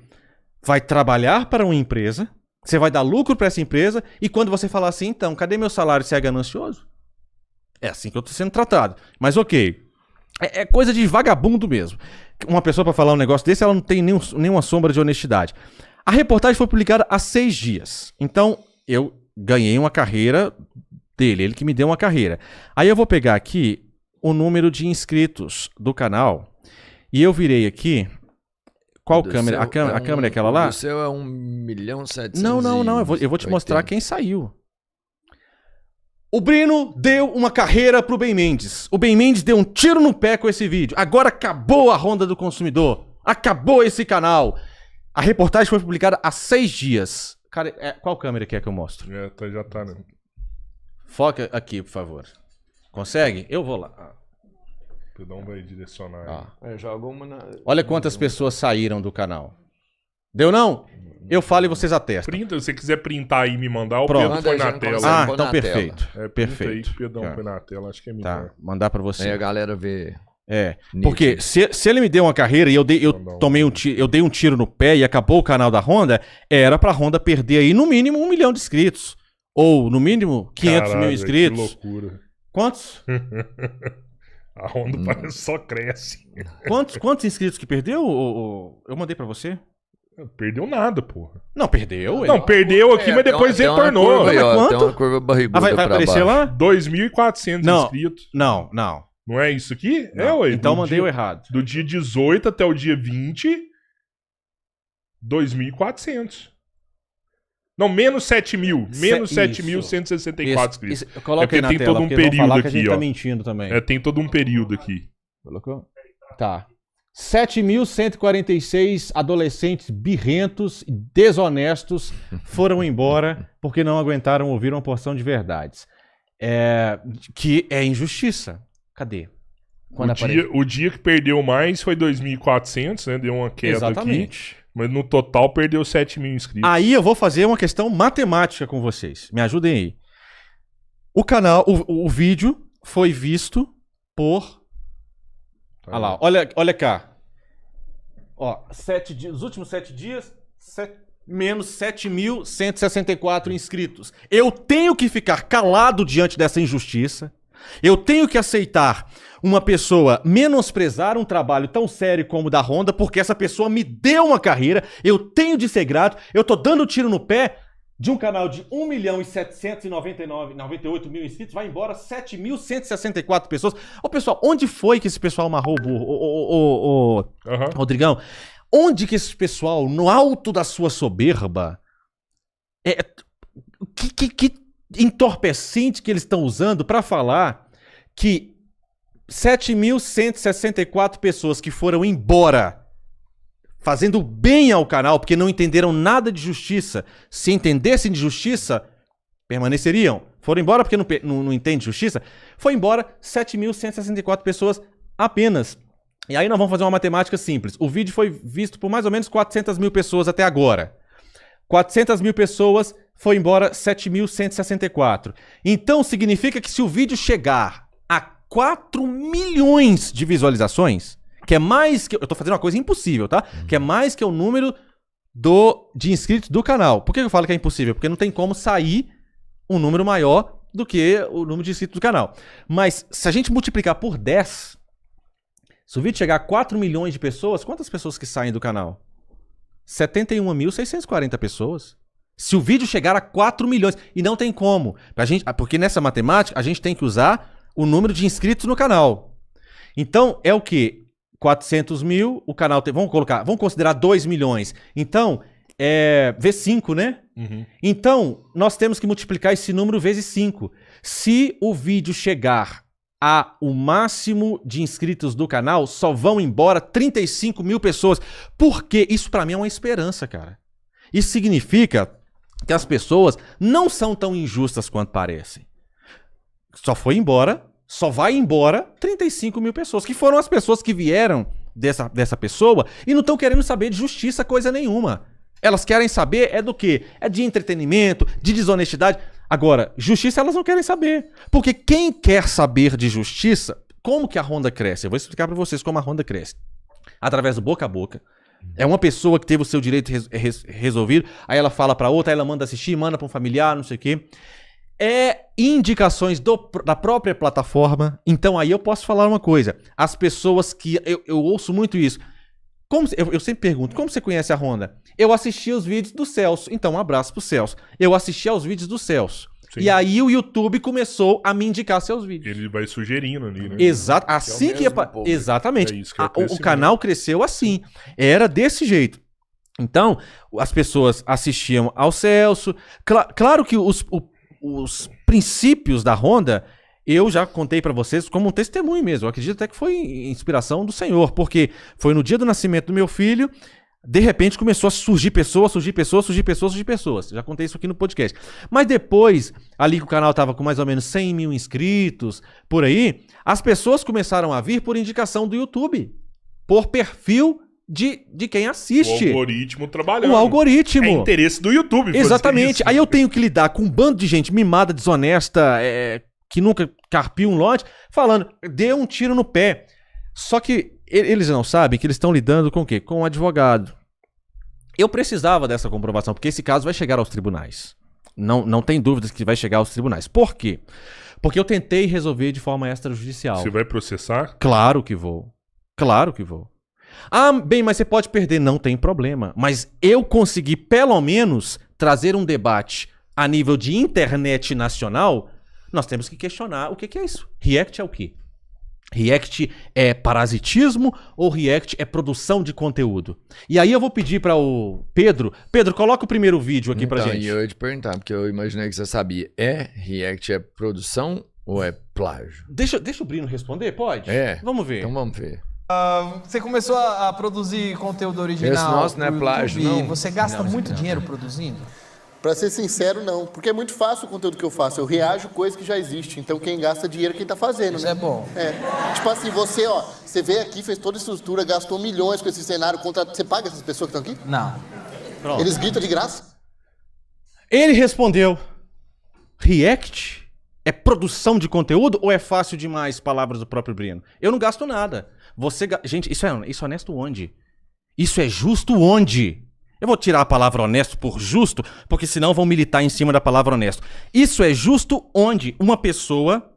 vai trabalhar para uma empresa, você vai dar lucro para essa empresa, e quando você falar assim, então, cadê meu salário se é ganancioso? É assim que eu tô sendo tratado. Mas ok, é coisa de vagabundo mesmo. Uma pessoa para falar um negócio desse, ela não tem nenhuma sombra de honestidade. A reportagem foi publicada há 6 dias. Então, eu ganhei uma carreira dele, ele que me deu uma carreira. Aí eu vou pegar aqui o número de inscritos do canal e eu virei aqui... Qual câmera? A câmera é aquela lá? O seu é 1.700.000. Não. Eu vou te mostrar quem saiu. O Brino deu uma carreira pro Ben Mendes. O Ben Mendes deu um tiro no pé com esse vídeo. Agora acabou a Ronda do Consumidor. Acabou esse canal. A reportagem foi publicada há 6 dias. Cara, qual câmera que é que eu mostro? Já tá, né? Foca aqui, por favor. Consegue? Eu vou lá. O Pedão vai direcionar. Joga uma Olha quantas pessoas saíram do canal. Deu não? Eu falo e vocês atestam. Printa, se você quiser printar aí e me mandar, o Pronto. Pedro põe na tela. Ah, põe então na perfeito. Perfeito. Aí, Pedão põe na tela, acho que é melhor. Tá, mandar pra você. Aí a galera vê. Porque se ele me deu uma carreira e eu dei um tiro no pé e acabou o canal da Honda, era pra Honda perder aí no mínimo 1 milhão de inscritos. Ou no mínimo 500 mil inscritos. Que loucura. Quantos? A Honda parece só cresce. Quantos inscritos que perdeu? Eu mandei pra você? Perdeu nada, porra. Não, perdeu. Não, perdeu aqui, mas depois retornou. Tem quanto? uma curva barriguda Vai pra aparecer baixo. lá? 2.400 inscritos. Não. Não é isso aqui? Não. Ué. Então mandei o errado. Do dia 18 até o dia 20, 2.400. Não, menos 7 mil. Menos 7.164 inscritos. Coloca aí na tem tela, todo um porque vão período falar que a aqui, gente ó. tá mentindo também. Tem todo um período aqui. Colocou? Tá. 7.146 adolescentes birrentos e desonestos foram embora porque não aguentaram ouvir uma porção de verdades. Que é injustiça. Cadê? O dia que perdeu mais foi 2.400, né? Deu uma queda Exatamente. aqui. Mas no total perdeu 7 mil inscritos. Aí eu vou fazer uma questão matemática com vocês. Me ajudem aí. O canal, o vídeo foi visto por... Olha lá, olha cá. Ó, os últimos 7 dias, menos 7.164 inscritos. Eu tenho que ficar calado diante dessa injustiça. Eu tenho que aceitar uma pessoa menosprezar um trabalho tão sério como o da Honda, porque essa pessoa me deu uma carreira, eu tenho de ser grato, eu tô dando tiro no pé de um canal de 1.798.000 inscritos, vai embora 7.164 pessoas. Ô pessoal, onde foi que esse pessoal amarrou o burro? Rodrigão, onde que esse pessoal, no alto da sua soberba, que entorpecente que eles estão usando para falar que 7.164 pessoas que foram embora fazendo bem ao canal porque não entenderam nada de justiça, se entendessem de justiça, permaneceriam. Foram embora porque não entende justiça, foi embora 7.164 pessoas apenas. E aí nós vamos fazer uma matemática simples. O vídeo foi visto por mais ou menos 400 mil pessoas até agora. 400 mil pessoas, foi embora 7.164. Então significa que se o vídeo chegar a 4 milhões de visualizações, que é mais que... Eu tô fazendo uma coisa impossível, tá? Que é mais que o número de inscritos do canal. Por que eu falo que é impossível? Porque não tem como sair um número maior do que o número de inscritos do canal. Mas se a gente multiplicar por 10, se o vídeo chegar a 4 milhões de pessoas, quantas pessoas que saem do canal? 71.640 pessoas. Se o vídeo chegar a 4 milhões, e não tem como, porque nessa matemática a gente tem que usar o número de inscritos no canal. Então é o quê? 400 mil, o canal tem, vamos considerar 2 milhões. Então, vezes 5, né? Uhum. Então, nós temos que multiplicar esse número vezes 5. Se o vídeo chegar a o máximo de inscritos do canal, só vão embora 35 mil pessoas. Porque isso pra mim é uma esperança, cara. Isso significa que as pessoas não são tão injustas quanto parecem. Só vai embora 35 mil pessoas, que foram as pessoas que vieram dessa pessoa e não estão querendo saber de justiça coisa nenhuma. Elas querem saber do quê? É de entretenimento, de desonestidade. Agora, justiça elas não querem saber. Porque quem quer saber de justiça, como que a Honda cresce? Eu vou explicar pra vocês como a Honda cresce. Através do boca a boca. É uma pessoa que teve o seu direito resolvido, aí ela fala pra outra, aí ela manda assistir, manda pra um familiar, não sei o quê. Indicações da própria plataforma. Então aí eu posso falar uma coisa. As pessoas que... Eu ouço muito isso. Eu sempre pergunto, como você conhece a Honda? Eu assisti os vídeos do Celso. Então um abraço pro Celso. Eu assisti aos vídeos do Celso. Sim. E aí o YouTube começou a me indicar seus vídeos. Ele vai sugerindo ali, né? Exato. Assim que exatamente. O canal cresceu assim. Era desse jeito. Então, as pessoas assistiam ao Celso. Claro que os princípios da Honda, eu já contei pra vocês como um testemunho mesmo. Eu acredito até que foi inspiração do Senhor, porque foi no dia do nascimento do meu filho, de repente começou a surgir pessoas. Já contei isso aqui no podcast. Mas depois, ali que o canal tava com mais ou menos 100 mil inscritos, por aí, as pessoas começaram a vir por indicação do YouTube, por perfil de quem assiste. O algoritmo trabalhando. O algoritmo. É interesse do YouTube. Exatamente. Aí eu tenho que lidar com um bando de gente mimada, desonesta, que nunca carpiu um lote, falando, dê um tiro no pé. Só que eles não sabem que eles estão lidando com o quê? Com um advogado. Eu precisava dessa comprovação, porque esse caso vai chegar aos tribunais. Não tem dúvidas que vai chegar aos tribunais. Por quê? Porque eu tentei resolver de forma extrajudicial. Você vai processar? Claro que vou. Claro que vou. Ah, bem, mas você pode perder. Não tem problema. Mas eu consegui, pelo menos, trazer um debate a nível de internet nacional. Nós temos que questionar o que é isso. React é o quê? React é parasitismo ou React é produção de conteúdo? E aí eu vou pedir para o Pedro. Pedro, coloca o primeiro vídeo aqui pra gente. Eu ia te perguntar, porque eu imaginei que você sabia. React é produção ou é plágio? Deixa o Brino responder, pode? Vamos ver. Então vamos ver. Você começou a produzir conteúdo original. Esse nosso não é plágio, não. Você gasta muito dinheiro produzindo? Pra ser sincero, não. Porque é muito fácil o conteúdo que eu faço. Eu reajo coisa que já existe. Então quem gasta dinheiro é quem tá fazendo, Isso né? é bom. Tipo assim, você veio aqui, fez toda a estrutura, gastou milhões com esse cenário, você paga essas pessoas que estão aqui? Não. Pronto. Eles gritam de graça? Ele respondeu: React é produção de conteúdo ou é fácil demais? Palavras do próprio Brino. Eu não gasto nada. Gente, isso é honesto onde? Isso é justo onde? Eu vou tirar a palavra honesto por justo, porque senão vão militar em cima da palavra honesto. Isso é justo onde uma pessoa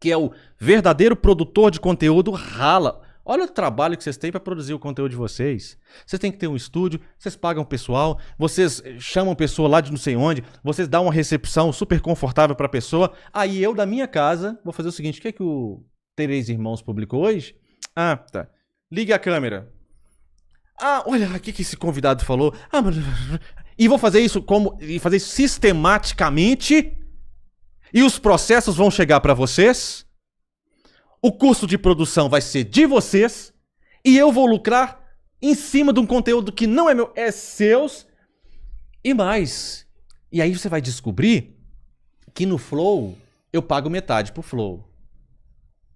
que é o verdadeiro produtor de conteúdo rala. Olha o trabalho que vocês têm para produzir o conteúdo de vocês. Vocês têm que ter um estúdio, vocês pagam pessoal, vocês chamam pessoa lá de não sei onde, vocês dão uma recepção super confortável para a pessoa. Aí eu, da minha casa, vou fazer o seguinte: o que é que o Três Irmãos publicou hoje? Ah, tá. Ligue a câmera. Ah, olha, o que esse convidado falou. E vou fazer isso fazer isso sistematicamente. E os processos vão chegar para vocês. O custo de produção vai ser de vocês. E eu vou lucrar em cima de um conteúdo que não é meu, é seus. E mais. E aí você vai descobrir que no Flow eu pago metade pro Flow.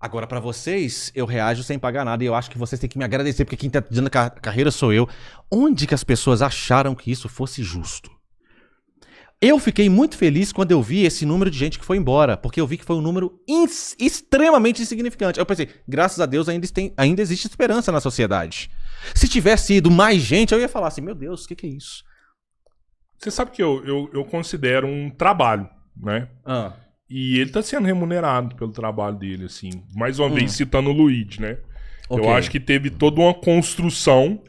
Agora, pra vocês, eu reajo sem pagar nada e eu acho que vocês têm que me agradecer, porque quem tá dando a carreira sou eu. Onde que as pessoas acharam que isso fosse justo? Eu fiquei muito feliz quando eu vi esse número de gente que foi embora, porque eu vi que foi um número extremamente insignificante. Eu pensei, graças a Deus ainda existe esperança na sociedade. Se tivesse ido mais gente, eu ia falar assim, meu Deus, o que é isso? Você sabe que eu considero um trabalho, né? E ele tá sendo remunerado pelo trabalho dele, assim. Mais uma vez citando o Luigi, né? Okay. Eu acho que teve toda uma construção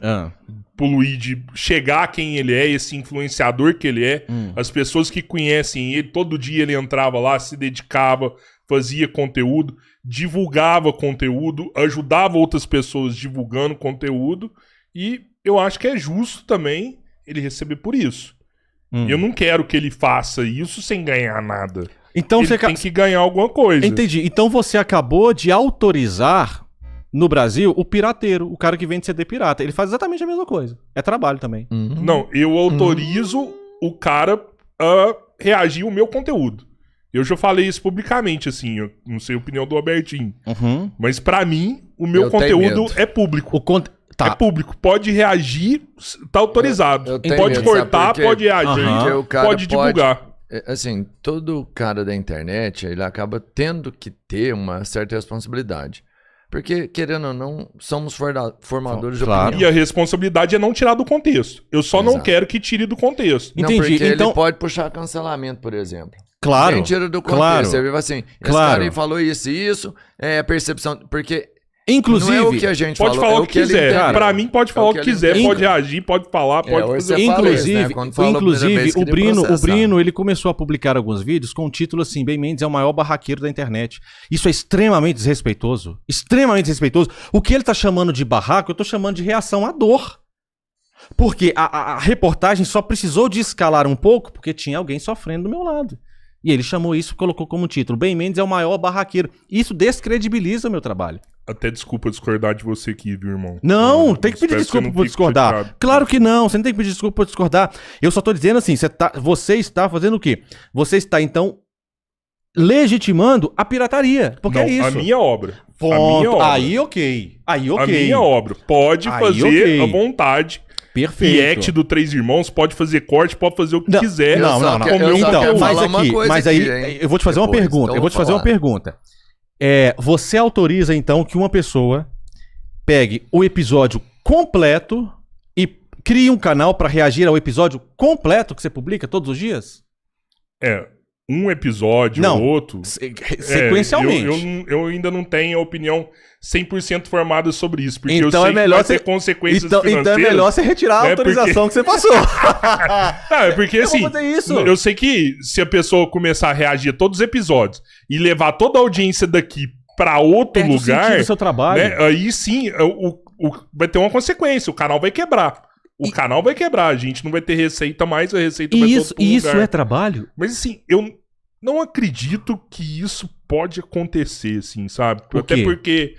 pro Luigi chegar a quem ele é, esse influenciador que ele é. As pessoas que conhecem ele, todo dia ele entrava lá, se dedicava, fazia conteúdo, divulgava conteúdo, ajudava outras pessoas divulgando conteúdo. E eu acho que é justo também ele receber por isso. Eu não quero que ele faça isso sem ganhar nada. Então ele tem que ganhar alguma coisa. Entendi. Então você acabou de autorizar no Brasil o pirateiro, o cara que vende CD pirata. Ele faz exatamente a mesma coisa. É trabalho também. Não, eu autorizo o cara a reagir ao meu conteúdo. Eu já falei isso publicamente, assim, eu não sei a opinião do Albertinho. Mas pra mim, o meu conteúdo é público. É público, pode reagir, tá autorizado. Pode medo, cortar, pode reagir, pode divulgar. Assim, todo cara da internet, ele acaba tendo que ter uma certa responsabilidade. Porque, querendo ou não, somos formadores de opinião. E a responsabilidade é não tirar do contexto. Eu só não quero que tire do contexto. Não, porque ele pode puxar cancelamento, por exemplo. Claro. Quem tira do contexto. Você vê assim, esse cara aí falou isso e isso, é a percepção... Porque... Inclusive, não é o que a gente pode falou, falar o que quiser. Cara, pra mim, pode falar o que quiser, pode reagir, pode falar, pode fazer. Inclusive, o Brino, ele começou a publicar alguns vídeos com o título assim: Ben Mendes é o maior barraqueiro da internet. Isso é extremamente desrespeitoso. Extremamente desrespeitoso. O que ele tá chamando de barraco, eu tô chamando de reação à dor. Porque a reportagem só precisou de escalar um pouco porque tinha alguém sofrendo do meu lado. E ele chamou isso e colocou como título. Ben Mendes é o maior barraqueiro. Isso descredibiliza o meu trabalho. Até desculpa discordar de você aqui, viu, irmão? Não, tem que pedir Espero desculpa você não por fique discordar. chateado. Claro que não, você não tem que pedir desculpa por discordar. Eu só tô dizendo assim, você está fazendo o quê? Você está, então, legitimando a pirataria. Porque Não, é isso. a minha obra. Ponto. A minha obra. Aí ok. Aí ok. A minha obra. Pode Aí, fazer ok. à vontade. Perfeito. React do Três Irmãos, pode fazer corte, pode fazer o que Não, quiser. Não, só não, não. quero- eu só Então, quero mas falar uma aqui, coisa mas aí, aqui, hein, eu vou te fazer uma depois, pergunta. então Eu vou te fazer uma falar. pergunta. Você autoriza, então, que uma pessoa pegue o episódio completo e crie um canal pra reagir ao episódio completo que você publica todos os dias? Um episódio Não. ou outro. Sequencialmente. Eu ainda não tenho a opinião 100% formada sobre isso, porque Então eu sei é melhor que vai você- ter consequências Então é financeiras. melhor você retirar a É, autorização que você passou. É porque Eu assim, vou fazer isso. eu sei que se a pessoa começar a reagir a todos os episódios e levar toda a audiência daqui pra outro Perde o lugar, sentido do seu trabalho. né, aí sim vai ter uma consequência, o canal vai quebrar. O canal vai quebrar, a gente não vai ter receita mais, a receita vai E todo isso, pro isso lugar. é trabalho? Mas assim, eu não acredito que isso pode acontecer, assim, sabe? Por Até quê? porque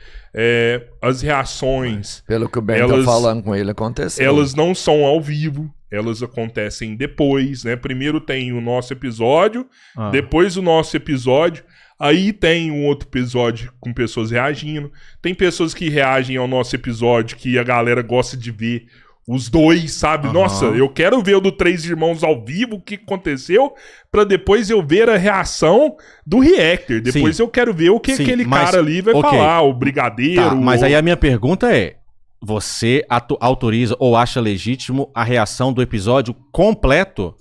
as reações, Pelo que o Ben Elas- tá falando com ele, aconteceu. elas não são ao vivo, elas acontecem depois, né? Primeiro tem o nosso episódio, Ah. depois o nosso episódio, aí tem um outro episódio com pessoas reagindo. Tem pessoas que reagem ao nosso episódio que a galera gosta de ver os dois, sabe? Aham. Nossa, eu quero ver o do Três Irmãos ao vivo, o que aconteceu, pra depois eu ver a reação do reactor. Depois Sim. eu quero ver o que Sim, aquele mas- cara ali vai ok. falar, o brigadeiro. Tá, mas ou- aí a minha pergunta é: você autoriza ou acha legítimo a reação do episódio completo?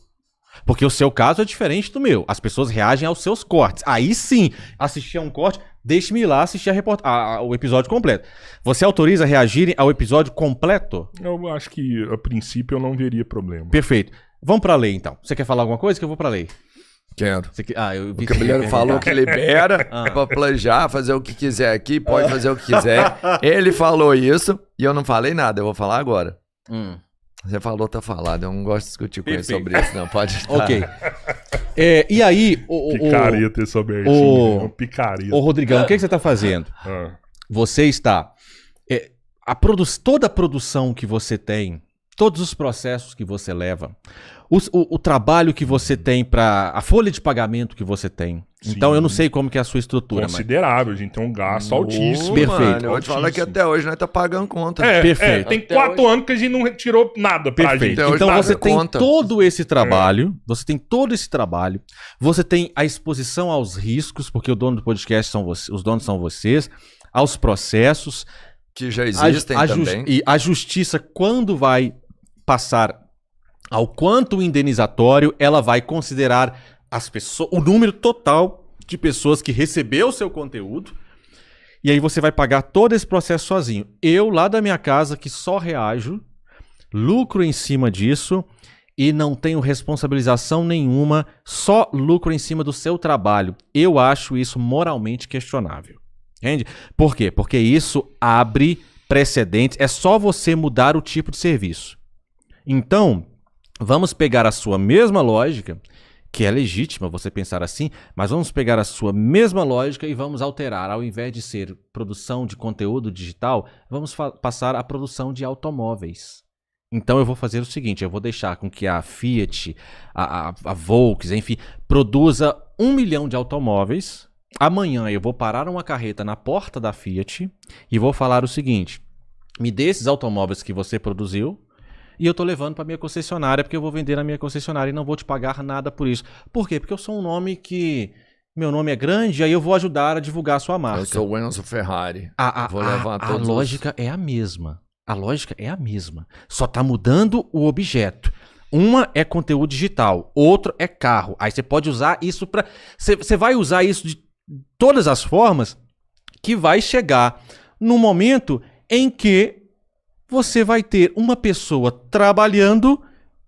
Porque o seu caso é diferente do meu. As pessoas reagem aos seus cortes. Aí sim, assistir a um corte, deixe-me ir lá assistir o episódio completo. Você autoriza a reagirem ao episódio completo? Eu acho que, a princípio, eu não veria problema. Perfeito. Vamos pra lei, então. Você quer falar alguma coisa? Que eu vou pra lei. Quero. Eu vi O Cabeleiro falou que libera Ah. pra planejar, fazer o que quiser aqui, pode fazer o que quiser. Ele falou isso e eu não falei nada, eu vou falar agora. Você falou, tá falado. Eu não gosto de discutir com ele Perfeito. sobre isso, não. Pode estar. Ok. E aí, Picareta esse Albertinho. o- né? Picareta. ô Rodrigão, o que você tá fazendo? Ah. Você está... toda a produção que você tem, todos os processos que você leva, o trabalho que você tem para a folha de pagamento que você tem. Sim. Então eu não sei como que é a sua estrutura, mas... Considerável, a gente tem um gasto altíssimo. Perfeito. Mano, eu vou te falar que até hoje nós tá pagando conta. Perfeito. Tem Até 4 hoje. anos que a gente não retirou nada pra Perfeito. gente. Até hoje Então paga você tem conta. todo esse trabalho, você tem a exposição aos riscos, porque o dono do podcast os donos são vocês, aos processos, Que já existem também. e a justiça, quando vai passar ao quanto indenizatório, ela vai considerar as pessoas, o número total de pessoas que recebeu o seu conteúdo, e aí você vai pagar todo esse processo sozinho. Eu, lá da minha casa, que só reajo, lucro em cima disso e não tenho responsabilização nenhuma, só lucro em cima do seu trabalho. Eu acho isso moralmente questionável. Entende? Por quê? Porque isso abre precedentes. É só você mudar o tipo de serviço. Então, vamos pegar a sua mesma lógica, que é legítima você pensar assim, mas vamos pegar a sua mesma lógica e vamos alterar. Ao invés de ser produção de conteúdo digital, vamos passar a produção de automóveis. Então eu vou fazer o seguinte, eu vou deixar com que a Fiat, a Volkswagen, enfim, produza 1 milhão de automóveis. Amanhã eu vou parar uma carreta na porta da Fiat e vou falar o seguinte: me dê esses automóveis que você produziu e eu tô levando para minha concessionária porque eu vou vender na minha concessionária e não vou te pagar nada por isso. Por quê? Porque eu sou um nome que... Meu nome é grande, aí eu vou ajudar a divulgar a sua marca. Eu sou o Enzo Ferrari. Vou A levar todos os- lógica é a mesma. A lógica é a mesma. Só tá mudando o objeto. Uma é conteúdo digital, outro é carro. Aí você pode usar isso para... Você vai usar isso de todas as formas que vai chegar no momento em que você vai ter uma pessoa trabalhando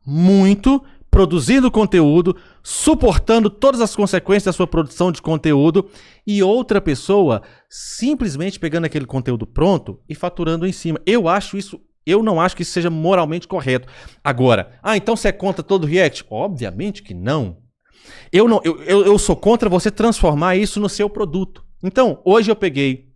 muito, produzindo conteúdo, suportando todas as consequências da sua produção de conteúdo e outra pessoa simplesmente pegando aquele conteúdo pronto e faturando em cima. Eu não acho que isso seja moralmente correto. Agora, então você é contra todo react? Obviamente que não. Eu sou contra você transformar isso no seu produto. Então, hoje eu peguei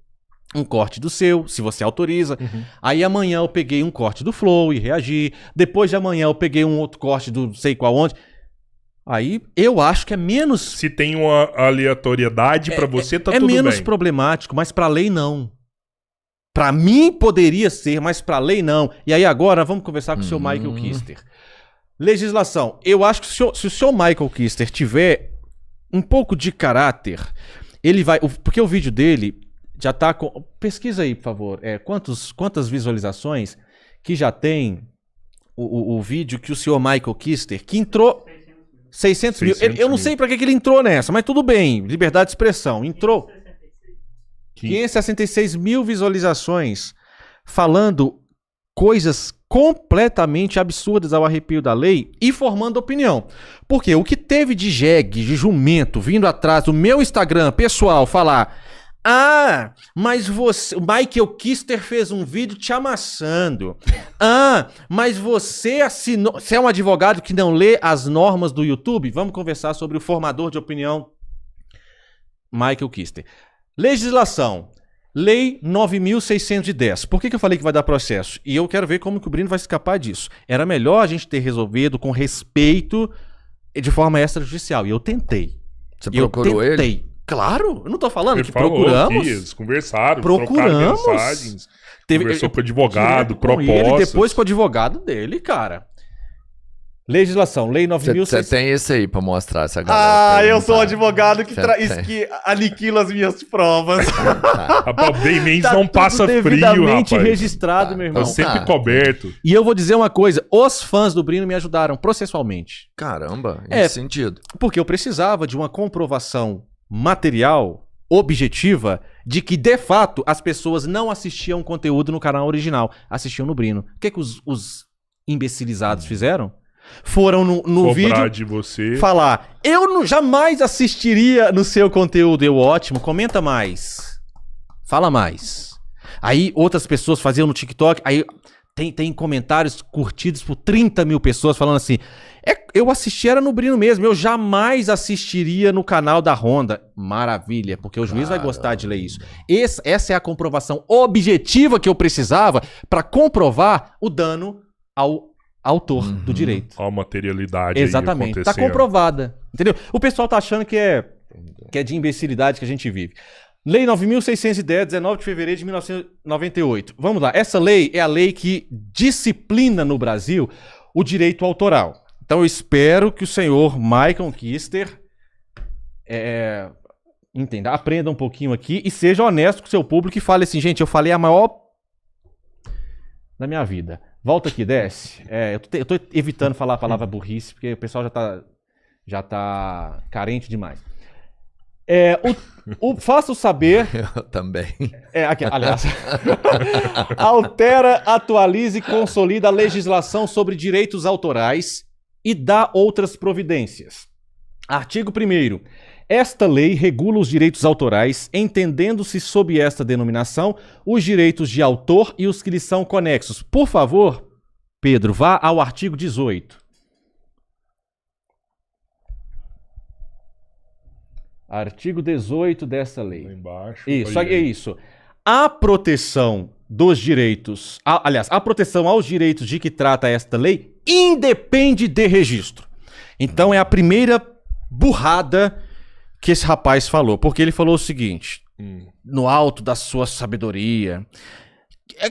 um corte do seu, se você autoriza. Aí amanhã eu peguei um corte do Flow e reagi. Depois de amanhã eu peguei um outro corte do não sei qual onde. Aí eu acho que é menos... Se tem uma aleatoriedade pra você, tá tudo bem. É menos problemático, mas pra lei não. Pra mim poderia ser, mas pra lei não. E aí agora vamos conversar com o senhor Michael Kister. Legislação. Eu acho que se o senhor Michael Kister tiver um pouco de caráter, ele vai... Porque o vídeo dele já tá com... Pesquisa aí, por favor. Quantas visualizações que já tem o vídeo que o senhor Michael Kister, que entrou... 600 mil. Eu não sei pra que ele entrou nessa, mas tudo bem. Liberdade de expressão. Entrou 566 mil visualizações falando coisas completamente absurdas ao arrepio da lei e formando opinião. Porque o que teve de jegue, de jumento, vindo atrás do meu Instagram pessoal falar: ah, mas você, o Michael Kister fez um vídeo te amassando. Ah, mas você assinou... Você é um advogado que não lê as normas do YouTube? Vamos conversar sobre o formador de opinião Michael Kister. Legislação. Lei 9.610. Por que eu falei que vai dar processo? E eu quero ver como que o Brino vai escapar disso. Era melhor a gente ter resolvido com respeito de forma extrajudicial. E eu tentei. Você procurou ele? Claro, eu não tô falando Ele que falou procuramos. que eles conversaram, Procuramos. trocaram mensagens, conversou com o advogado, direto com ele, propostas. depois com o advogado dele, cara. Legislação, Lei 9.610. Você tem esse aí pra mostrar essa galera. Ah, eu sou o advogado que, Tem. que aniquila as minhas provas. Rapaz, bem Mendes Tá não tudo passa frio, devidamente rapaz. registrado, meu irmão. Tá sempre Tá. coberto. E eu vou dizer uma coisa, os fãs do Brino me ajudaram processualmente. Caramba, É. nesse sentido. Porque eu precisava de uma comprovação material, objetiva, de que, de fato, as pessoas não assistiam conteúdo no canal original, assistiam no Brino. O que os imbecilizados fizeram? Foram no Cobrar vídeo de você. falar: jamais assistiria no seu conteúdo. Eu, ótimo, comenta mais. Fala mais. Aí outras pessoas faziam no TikTok, aí tem comentários curtidos por 30 mil pessoas falando assim: eu assisti era no Brino mesmo, eu jamais assistiria no canal da Honda. Maravilha, porque o juiz vai gostar de ler isso. Essa é a comprovação objetiva que eu precisava para comprovar o dano ao autor do direito. Ó a materialidade Exatamente, aí tá acontecendo. comprovada. Entendeu? O pessoal tá achando que é de imbecilidade que a gente vive. Lei 9.610, 19 de fevereiro de 1998. Vamos lá, essa lei é a lei que disciplina no Brasil o direito autoral. Então eu espero que o senhor Michael Kister entenda, aprenda um pouquinho aqui e seja honesto com o seu público e fale assim: gente, eu falei a maior da minha vida. Volta aqui, desce. Eu tô evitando falar a palavra burrice, porque o pessoal já tá carente demais. Faça o saber. Eu também. Aqui, aliás. Altera, atualize e consolida a legislação sobre direitos autorais e dá outras providências. Artigo 1º. Esta lei regula os direitos autorais, entendendo-se sob esta denominação os direitos de autor e os que lhes são conexos. Por favor, Pedro, vá ao artigo 18. Artigo 18 dessa lei. Lá embaixo. Isso, Olha é aí. isso. A proteção dos direitos, aliás, a proteção aos direitos de que trata esta lei independe de registro. Então é a primeira burrada que esse rapaz falou, porque ele falou o seguinte: no alto da sua sabedoria,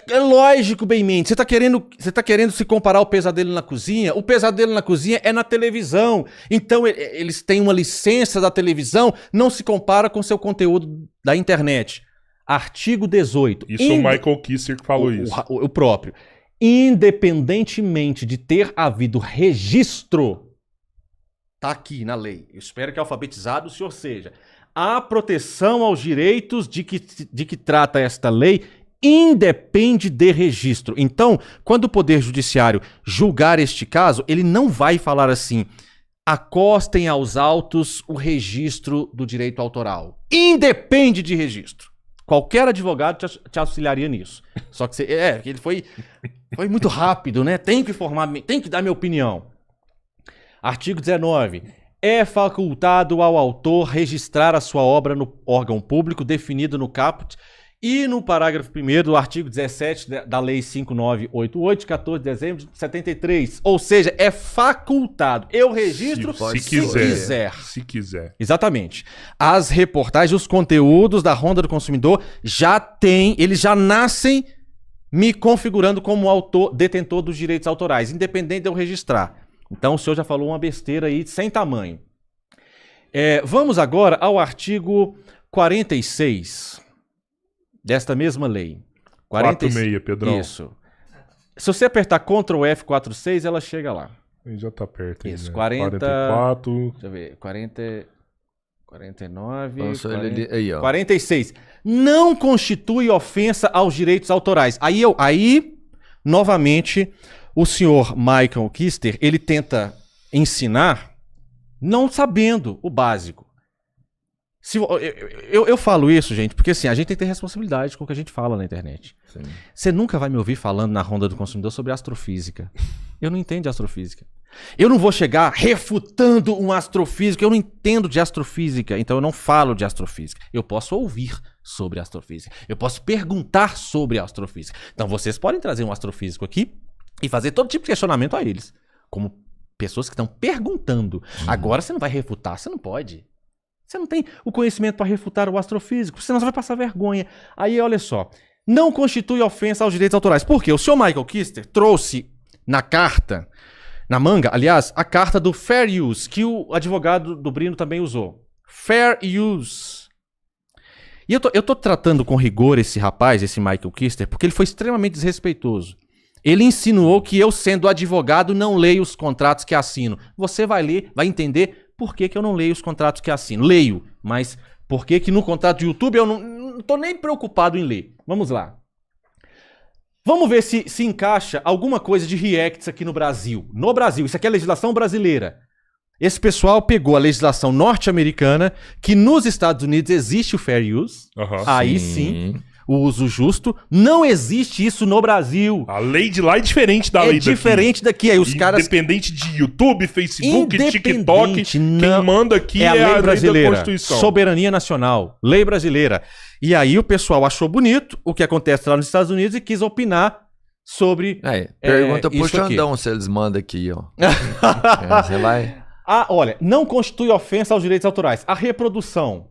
é lógico, bem mente, você tá querendo se comparar ao Pesadelo na Cozinha? O Pesadelo na Cozinha é na televisão, então eles têm uma licença da televisão, não se compara com seu conteúdo da internet. Artigo 18. Isso o Michael Kister que falou isso. O próprio. Independentemente de ter havido registro, tá aqui na lei. Eu espero que alfabetizado o senhor seja. A proteção aos direitos de que trata esta lei independe de registro. Então, quando o Poder Judiciário julgar este caso, ele não vai falar assim: acostem aos autos o registro do direito autoral. Independe de registro. Qualquer advogado te auxiliaria nisso. Só que ele foi muito rápido, né? Tem que dar minha opinião. Artigo 19. É facultado ao autor registrar a sua obra no órgão público definido no caput e no parágrafo 1º do artigo 17 da Lei 5988, de 14 de dezembro de 73. Ou seja, é facultado. Eu registro se quiser. Se quiser. Exatamente. As reportagens, os conteúdos da Ronda do Consumidor eles já nascem me configurando como autor, detentor dos direitos autorais, independente de eu registrar. Então o senhor já falou uma besteira aí sem tamanho. Vamos agora ao artigo 46 desta mesma lei. 46, Pedrão. Isso. Se você apertar Ctrl F46, ela chega lá. Aí já tá perto. Isso, né? 44. Deixa eu ver. 49. Nossa, aí, ó. 46. Não constitui ofensa aos direitos autorais. Aí novamente, o senhor Michael Kister, ele tenta ensinar não sabendo o básico. Eu falo isso, gente, porque assim, a gente tem que ter responsabilidade com o que a gente fala na internet. Sim. Você nunca vai me ouvir falando na Ronda do Consumidor sobre astrofísica. Eu não entendo de astrofísica. Eu não vou chegar refutando um astrofísico. Eu não entendo de astrofísica, então eu não falo de astrofísica. Eu posso ouvir sobre astrofísica. Eu posso perguntar sobre astrofísica. Então vocês podem trazer um astrofísico aqui e fazer todo tipo de questionamento a eles. Como pessoas que estão perguntando. Agora você não vai refutar, você não pode. Você não tem o conhecimento para refutar o astrofísico, senão você vai passar vergonha. Aí, olha só, não constitui ofensa aos direitos autorais. Por quê? O senhor Michael Kister trouxe na carta, na manga, aliás, a carta do Fair Use, que o advogado do Brino também usou. Fair Use. E eu tô tratando com rigor esse rapaz, esse Michael Kister, porque ele foi extremamente desrespeitoso. Ele insinuou que eu, sendo advogado, não leio os contratos que assino. Você vai ler, vai entender por que eu não leio os contratos que assino. Leio, mas por que no contrato do YouTube eu não tô nem preocupado em ler. Vamos lá. Vamos ver se encaixa alguma coisa de reacts aqui no Brasil. No Brasil, isso aqui é legislação brasileira. Esse pessoal pegou a legislação norte-americana, que nos Estados Unidos existe o fair use. Aí sim, o uso justo. Não existe isso no Brasil. A lei de lá é diferente da lei daqui. É diferente daqui. Aí os caras... Independente de YouTube, Facebook, TikTok, quem manda aqui é a lei brasileira. Da Constituição. Soberania nacional. Lei brasileira. E aí o pessoal achou bonito o que acontece lá nos Estados Unidos e quis opinar sobre pergunta pro isso Xandão aqui. Se eles mandam aqui, ó. Você vai... Olha, não constitui ofensa aos direitos autorais. A reprodução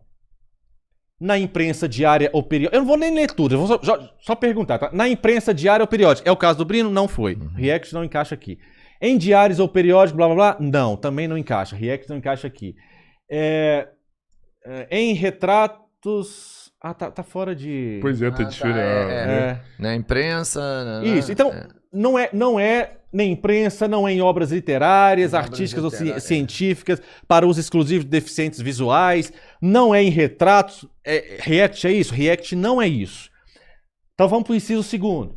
na imprensa diária ou periódica... Eu não vou nem ler tudo, eu vou só perguntar, tá? Na imprensa diária ou periódica. É o caso do Brino? Não foi. React não encaixa aqui. Em diários ou periódicos, blá, blá, blá? Não, também não encaixa. React não encaixa aqui. Em retratos... tá fora de... Pois é, tá diferente. Na imprensa... Isso, então não é nem imprensa, não é em obras literárias, artísticas ou científicas, para uso exclusivo de deficientes visuais, não é em retratos. React é isso? React não é isso. Então vamos para o inciso 2º.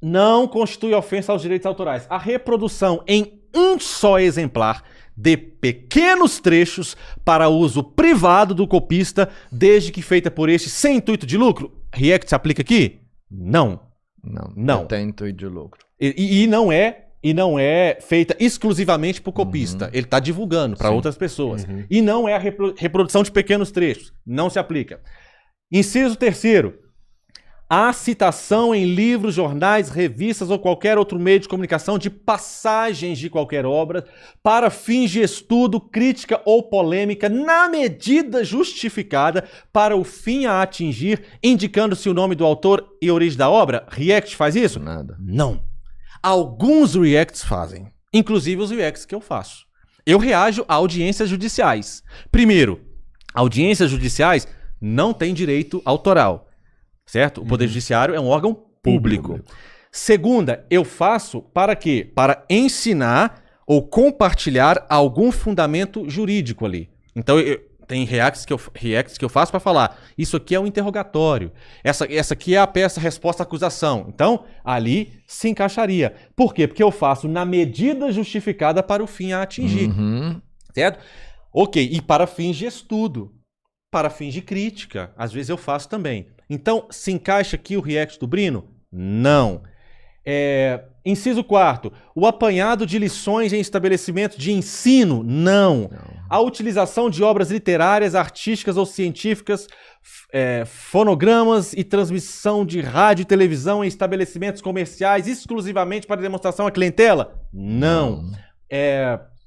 Não constitui ofensa aos direitos autorais. A reprodução em um só exemplar de pequenos trechos para uso privado do copista, desde que feita por este sem intuito de lucro. React se aplica aqui? Não. Não tem intuito de lucro. E não é feita exclusivamente por copista. Ele está divulgando para outras pessoas. E não é a reprodução de pequenos trechos. Não se aplica. Inciso 3º. A citação em livros, jornais, revistas ou qualquer outro meio de comunicação de passagens de qualquer obra para fins de estudo, crítica ou polêmica na medida justificada para o fim a atingir, indicando-se o nome do autor e a origem da obra. React faz isso? Nada. Não. Alguns reacts fazem, inclusive os reacts que eu faço. Eu reajo a audiências judiciais. Primeiro, audiências judiciais não têm direito autoral. Certo? O Poder Judiciário é um órgão público. Segunda, eu faço para quê? Para ensinar ou compartilhar algum fundamento jurídico ali. Então, tem reacts que eu faço para falar. Isso aqui é um interrogatório. Essa aqui é a peça resposta-acusação. Então, ali se encaixaria. Por quê? Porque eu faço na medida justificada para o fim a atingir. Certo? Ok. E para fins de estudo. Para fins de crítica. Às vezes eu faço também. Então, se encaixa aqui o react do Brino? Não. Inciso 4º, o apanhado de lições em estabelecimentos de ensino? Não. A utilização de obras literárias, artísticas ou científicas, fonogramas e transmissão de rádio e televisão em estabelecimentos comerciais exclusivamente para demonstração à clientela? Não.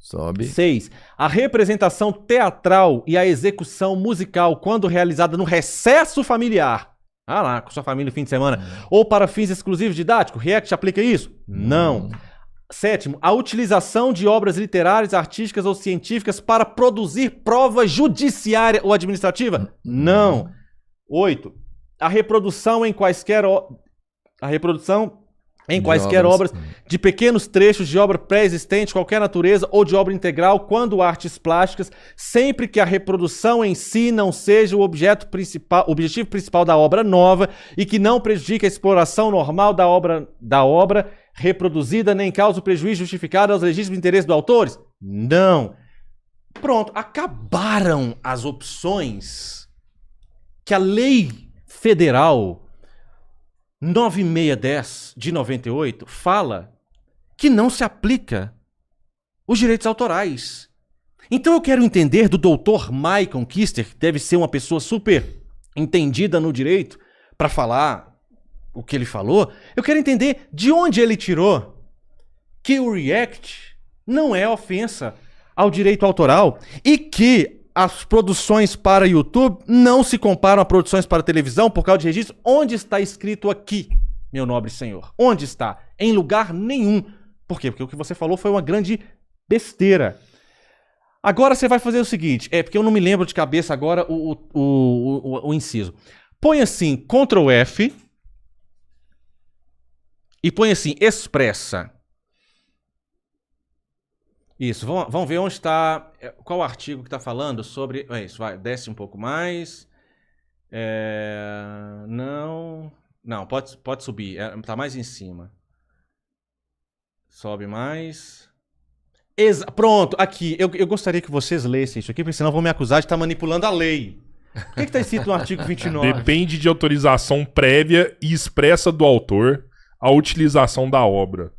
Sobe. 6. A representação teatral e a execução musical, quando realizada no recesso familiar, lá, com sua família no fim de semana, ou para fins exclusivos didáticos, React aplica isso? Não. 7º, a utilização de obras literárias, artísticas ou científicas para produzir prova judiciária ou administrativa? Não. 8. A reprodução em quaisquer obras de pequenos trechos de obra pré-existente, de qualquer natureza, ou de obra integral, quando artes plásticas, sempre que a reprodução em si não seja o objetivo principal da obra nova e que não prejudique a exploração normal da obra reproduzida, nem cause o prejuízo justificado aos legítimos interesses dos autores? Não. Pronto, acabaram as opções que a lei federal 9610 de 98 fala que não se aplica os direitos autorais. Então eu quero entender do Dr. Michael Kister, que deve ser uma pessoa super entendida no direito, para falar o que ele falou. Eu quero entender de onde ele tirou que o React não é ofensa ao direito autoral e que as produções para YouTube não se comparam a produções para televisão por causa de registro. Onde está escrito aqui, meu nobre senhor? Onde está? Em lugar nenhum. Por quê? Porque o que você falou foi uma grande besteira. Agora você vai fazer o seguinte, porque eu não me lembro de cabeça agora o inciso. Põe assim, Ctrl F e põe assim, expressa. Isso, vamos ver onde está, qual artigo que está falando sobre... isso, vai, desce um pouco mais. Não, pode subir, está mais em cima. Sobe mais. Pronto, aqui, eu gostaria que vocês lessem isso aqui, porque senão vão me acusar de estar manipulando a lei. O que está escrito no artigo 29? Depende de autorização prévia e expressa do autor a utilização da obra,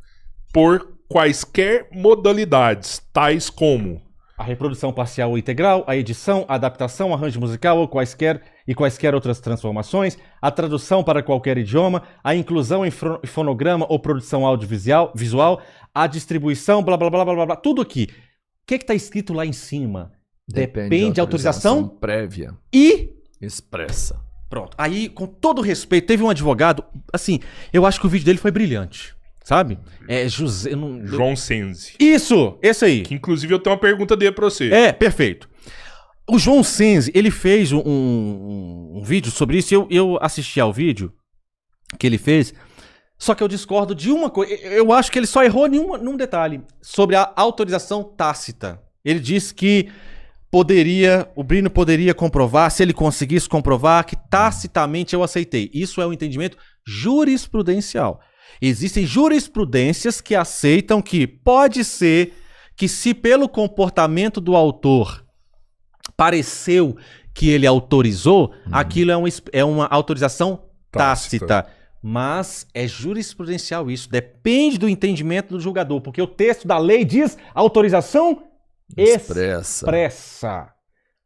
por quaisquer modalidades, tais como a reprodução parcial ou integral, a edição, a adaptação, arranjo musical ou quaisquer outras transformações, a tradução para qualquer idioma, a inclusão em fonograma ou produção audiovisual, a distribuição, blá blá blá blá blá, tudo aqui. O que está escrito lá em cima? Depende de autorização prévia e expressa. Pronto. Aí, com todo respeito, teve um advogado, assim, eu acho que o vídeo dele foi brilhante. Sabe? João Senzi. Isso! Esse aí. Que inclusive eu tenho uma pergunta dele pra você. Perfeito. O João Senzi, ele fez um vídeo sobre isso e eu assisti ao vídeo que ele fez, só que eu discordo de uma coisa. Eu acho que ele só errou num detalhe, sobre a autorização tácita. Ele disse que o Brino poderia comprovar, se ele conseguisse comprovar, que tacitamente eu aceitei. Isso é um entendimento jurisprudencial. Existem jurisprudências que aceitam que pode ser que, se pelo comportamento do autor pareceu que ele autorizou, aquilo é uma autorização tácita. Mas é jurisprudencial isso. Depende do entendimento do julgador. Porque o texto da lei diz autorização expressa.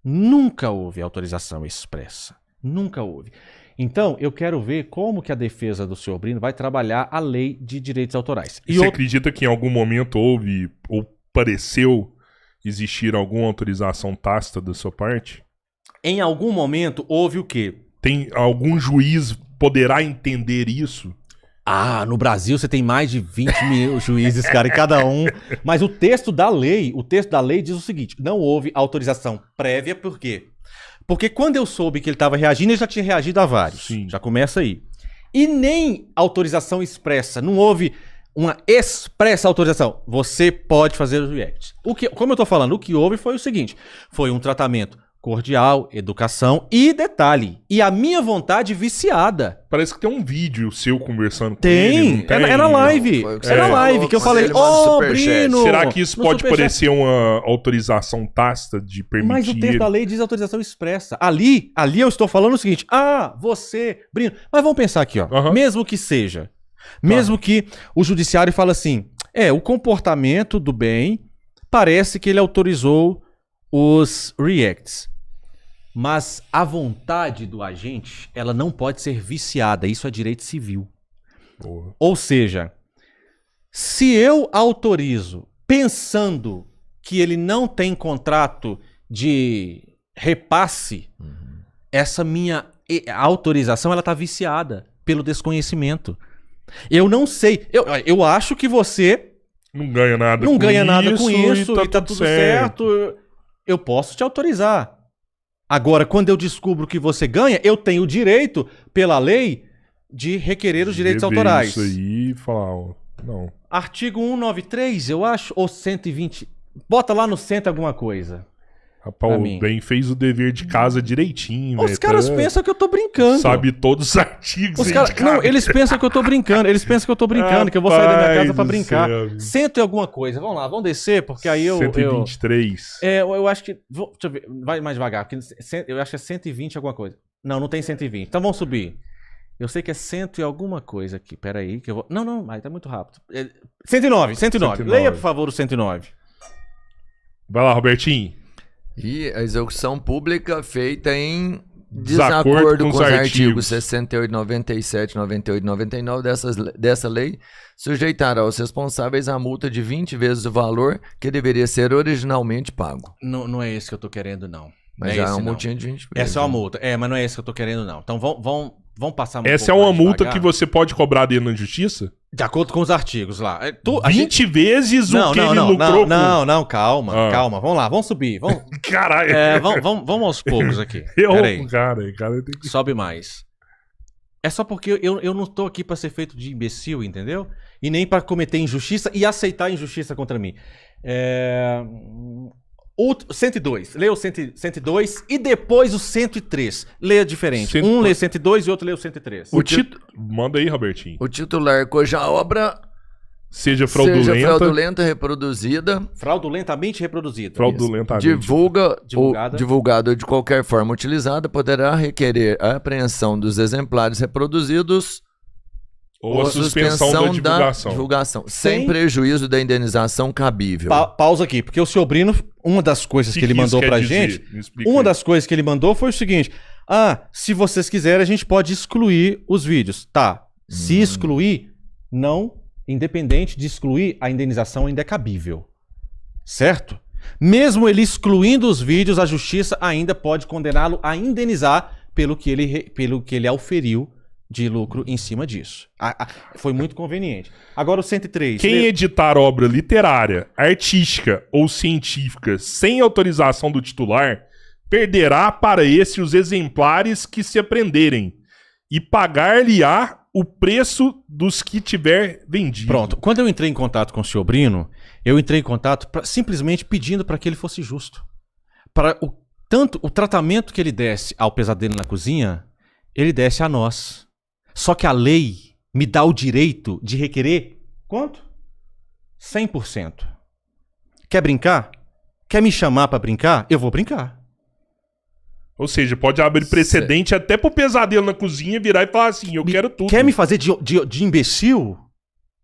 Nunca houve autorização expressa. Nunca houve. Então, eu quero ver como que a defesa do senhor Brino vai trabalhar a lei de direitos autorais. E você acredita que em algum momento houve ou pareceu existir alguma autorização tácita da sua parte? Em algum momento houve o quê? Tem algum juiz poderá entender isso? No Brasil você tem mais de 20 mil juízes, cara, em cada um. Mas o texto da lei diz o seguinte: não houve autorização prévia, por quê? Porque quando eu soube que ele estava reagindo, ele já tinha reagido a vários. Sim. Já começa aí. E nem autorização expressa. Não houve uma expressa autorização. Você pode fazer os reacts. Como eu estou falando, o que houve foi o seguinte. Foi um tratamento cordial, educação e detalhe. E a minha vontade viciada. Parece que tem um vídeo seu conversando com ele. Não tem? É na live. É na live que eu falei, Brino. Será que isso pode parecer uma autorização tácita de permitir? Mas o texto da lei diz autorização expressa. Ali eu estou falando o seguinte. Você, Brino. Mas vamos pensar aqui, ó. Mesmo que seja. Mesmo que o judiciário fale assim, o comportamento do bem parece que ele autorizou os reacts. Mas a vontade do agente, ela não pode ser viciada. Isso é direito civil. Boa. Ou seja, se eu autorizo pensando que ele não tem contrato de repasse, essa minha autorização ela está viciada pelo desconhecimento. Eu não sei. Eu acho que você Não ganha nada com isso e tá tudo certo. Eu posso te autorizar. Agora, quando eu descubro que você ganha, eu tenho o direito, pela lei, de requerer os direitos autorais. Isso aí e falar, ó, não. Artigo 193, eu acho, ou 120. Bota lá no 100 alguma coisa. Rapaz, o Ben fez o dever de casa direitinho, Os caras pensam que eu tô brincando. Sabe todos os artigos. Não, eles pensam que eu tô brincando. Eles pensam que eu tô brincando, que eu vou sair da minha casa pra brincar. Céu. 100 e alguma coisa. Vamos lá, vamos descer, porque aí eu... 123. Eu acho que... Deixa eu ver, vai mais devagar, porque eu acho que é 120 alguma coisa. Não tem 120. Então vamos subir. Eu sei que é 100 e alguma coisa aqui. Pera aí, que eu vou... Não, mas tá muito rápido. 109. Leia, por favor, o 109. Vai lá, Robertinho. E a execução pública feita em desacordo com os artigos 68, 97, 98 e 99 dessa lei sujeitará os responsáveis a multa de 20 vezes o valor que deveria ser originalmente pago. Não é esse que eu tô querendo, não. Mas já é uma multinha de 20 vezes. Essa é uma multa. Mas não é esse que eu tô querendo, não. Então vamos passar Essa é uma multa que você pode cobrar dele na justiça? De acordo com os artigos lá. 20 vezes o que ele lucrou? Não, calma. Vamos lá, vamos subir. Caralho. Vamos aos poucos aqui. Cara tem que... Sobe mais. É só porque eu não tô aqui pra ser feito de imbecil, entendeu? E nem pra cometer injustiça e aceitar injustiça contra mim. 102. Leia o 102 e depois o 103. Leia diferente. Um lê 102 e outro lê o 103. Manda aí, Robertinho. O titular cuja obra seja fraudulenta, reproduzida, fraudulentamente reproduzida. Divulgado ou de qualquer forma utilizada, poderá requerer a apreensão dos exemplares reproduzidos ou a suspensão da divulgação. Sem prejuízo da indenização cabível. Pausa aqui, porque o senhor Brino, uma das coisas que ele mandou pra gente, das coisas que ele mandou foi o seguinte: se vocês quiserem, a gente pode excluir os vídeos. Tá. Se excluir, independente de excluir, a indenização ainda é cabível. Certo? Mesmo ele excluindo os vídeos, a justiça ainda pode condená-lo a indenizar pelo que ele auferiu de lucro em cima disso. Foi muito conveniente. Agora o 103. Quem editar obra literária, artística ou científica sem autorização do titular, perderá para esse os exemplares que se apreenderem e pagar-lhe-á o preço dos que tiver vendido. Pronto. Quando eu entrei em contato com o senhor Brino, eu entrei em contato simplesmente pedindo para que ele fosse justo. Para tanto o tratamento que ele desse ao Pesadelo na Cozinha, ele desse a nós. Só que a lei me dá o direito de requerer quanto? 100%. Quer brincar? Quer me chamar pra brincar? Eu vou brincar. Ou seja, pode abrir precedente até pro Pesadelo na Cozinha virar e falar assim, eu quero tudo. Quer me fazer de imbecil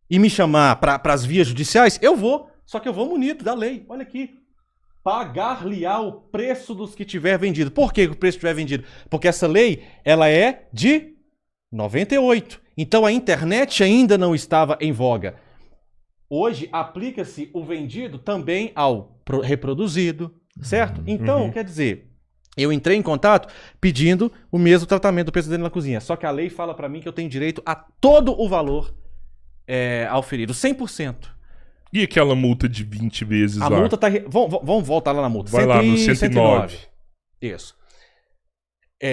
e me chamar pras vias judiciais? Eu vou. Só que eu vou munido da lei. Olha aqui. Pagar-lhe-á o preço dos que tiver vendido. Por que o preço tiver vendido? Porque essa lei, ela é de 98. Então a internet ainda não estava em voga. Hoje aplica-se o vendido também ao reproduzido, certo? Então, quer dizer, eu entrei em contato pedindo o mesmo tratamento do Pesadelo na Cozinha. Só que a lei fala para mim que eu tenho direito a todo o valor auferido, 100%. E aquela multa de 20 vezes a lá? Multa tá... Vamos voltar lá na multa. Vai lá no 109. Isso.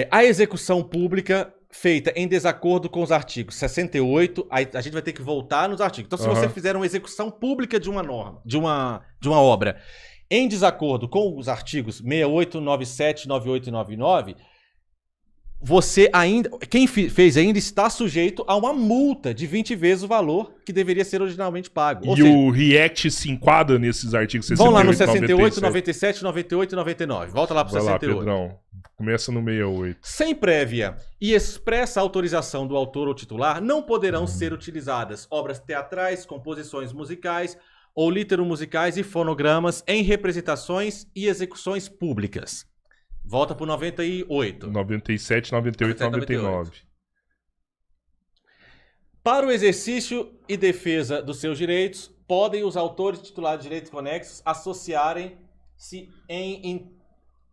A execução pública feita em desacordo com os artigos 68, a gente vai ter que voltar nos artigos. Então, se você fizer uma execução pública de uma norma, de uma obra, em desacordo com os artigos 68, 97, 98 e 99, você ainda, quem fez ainda está sujeito a uma multa de 20 vezes o valor que deveria ser originalmente pago. Ou seja, o REACT se enquadra nesses artigos 68, vamos lá no 68, 97, 98 e 99. Volta lá pro 68. Vai lá, Pedrão. Começa no 68. Sem prévia e expressa autorização do autor ou titular, não poderão ser utilizadas obras teatrais, composições musicais ou litero-musicais e fonogramas em representações e execuções públicas. Volta pro 98. 97, 98, 99. Para o exercício e defesa dos seus direitos, podem os autores titulares de direitos conexos associarem-se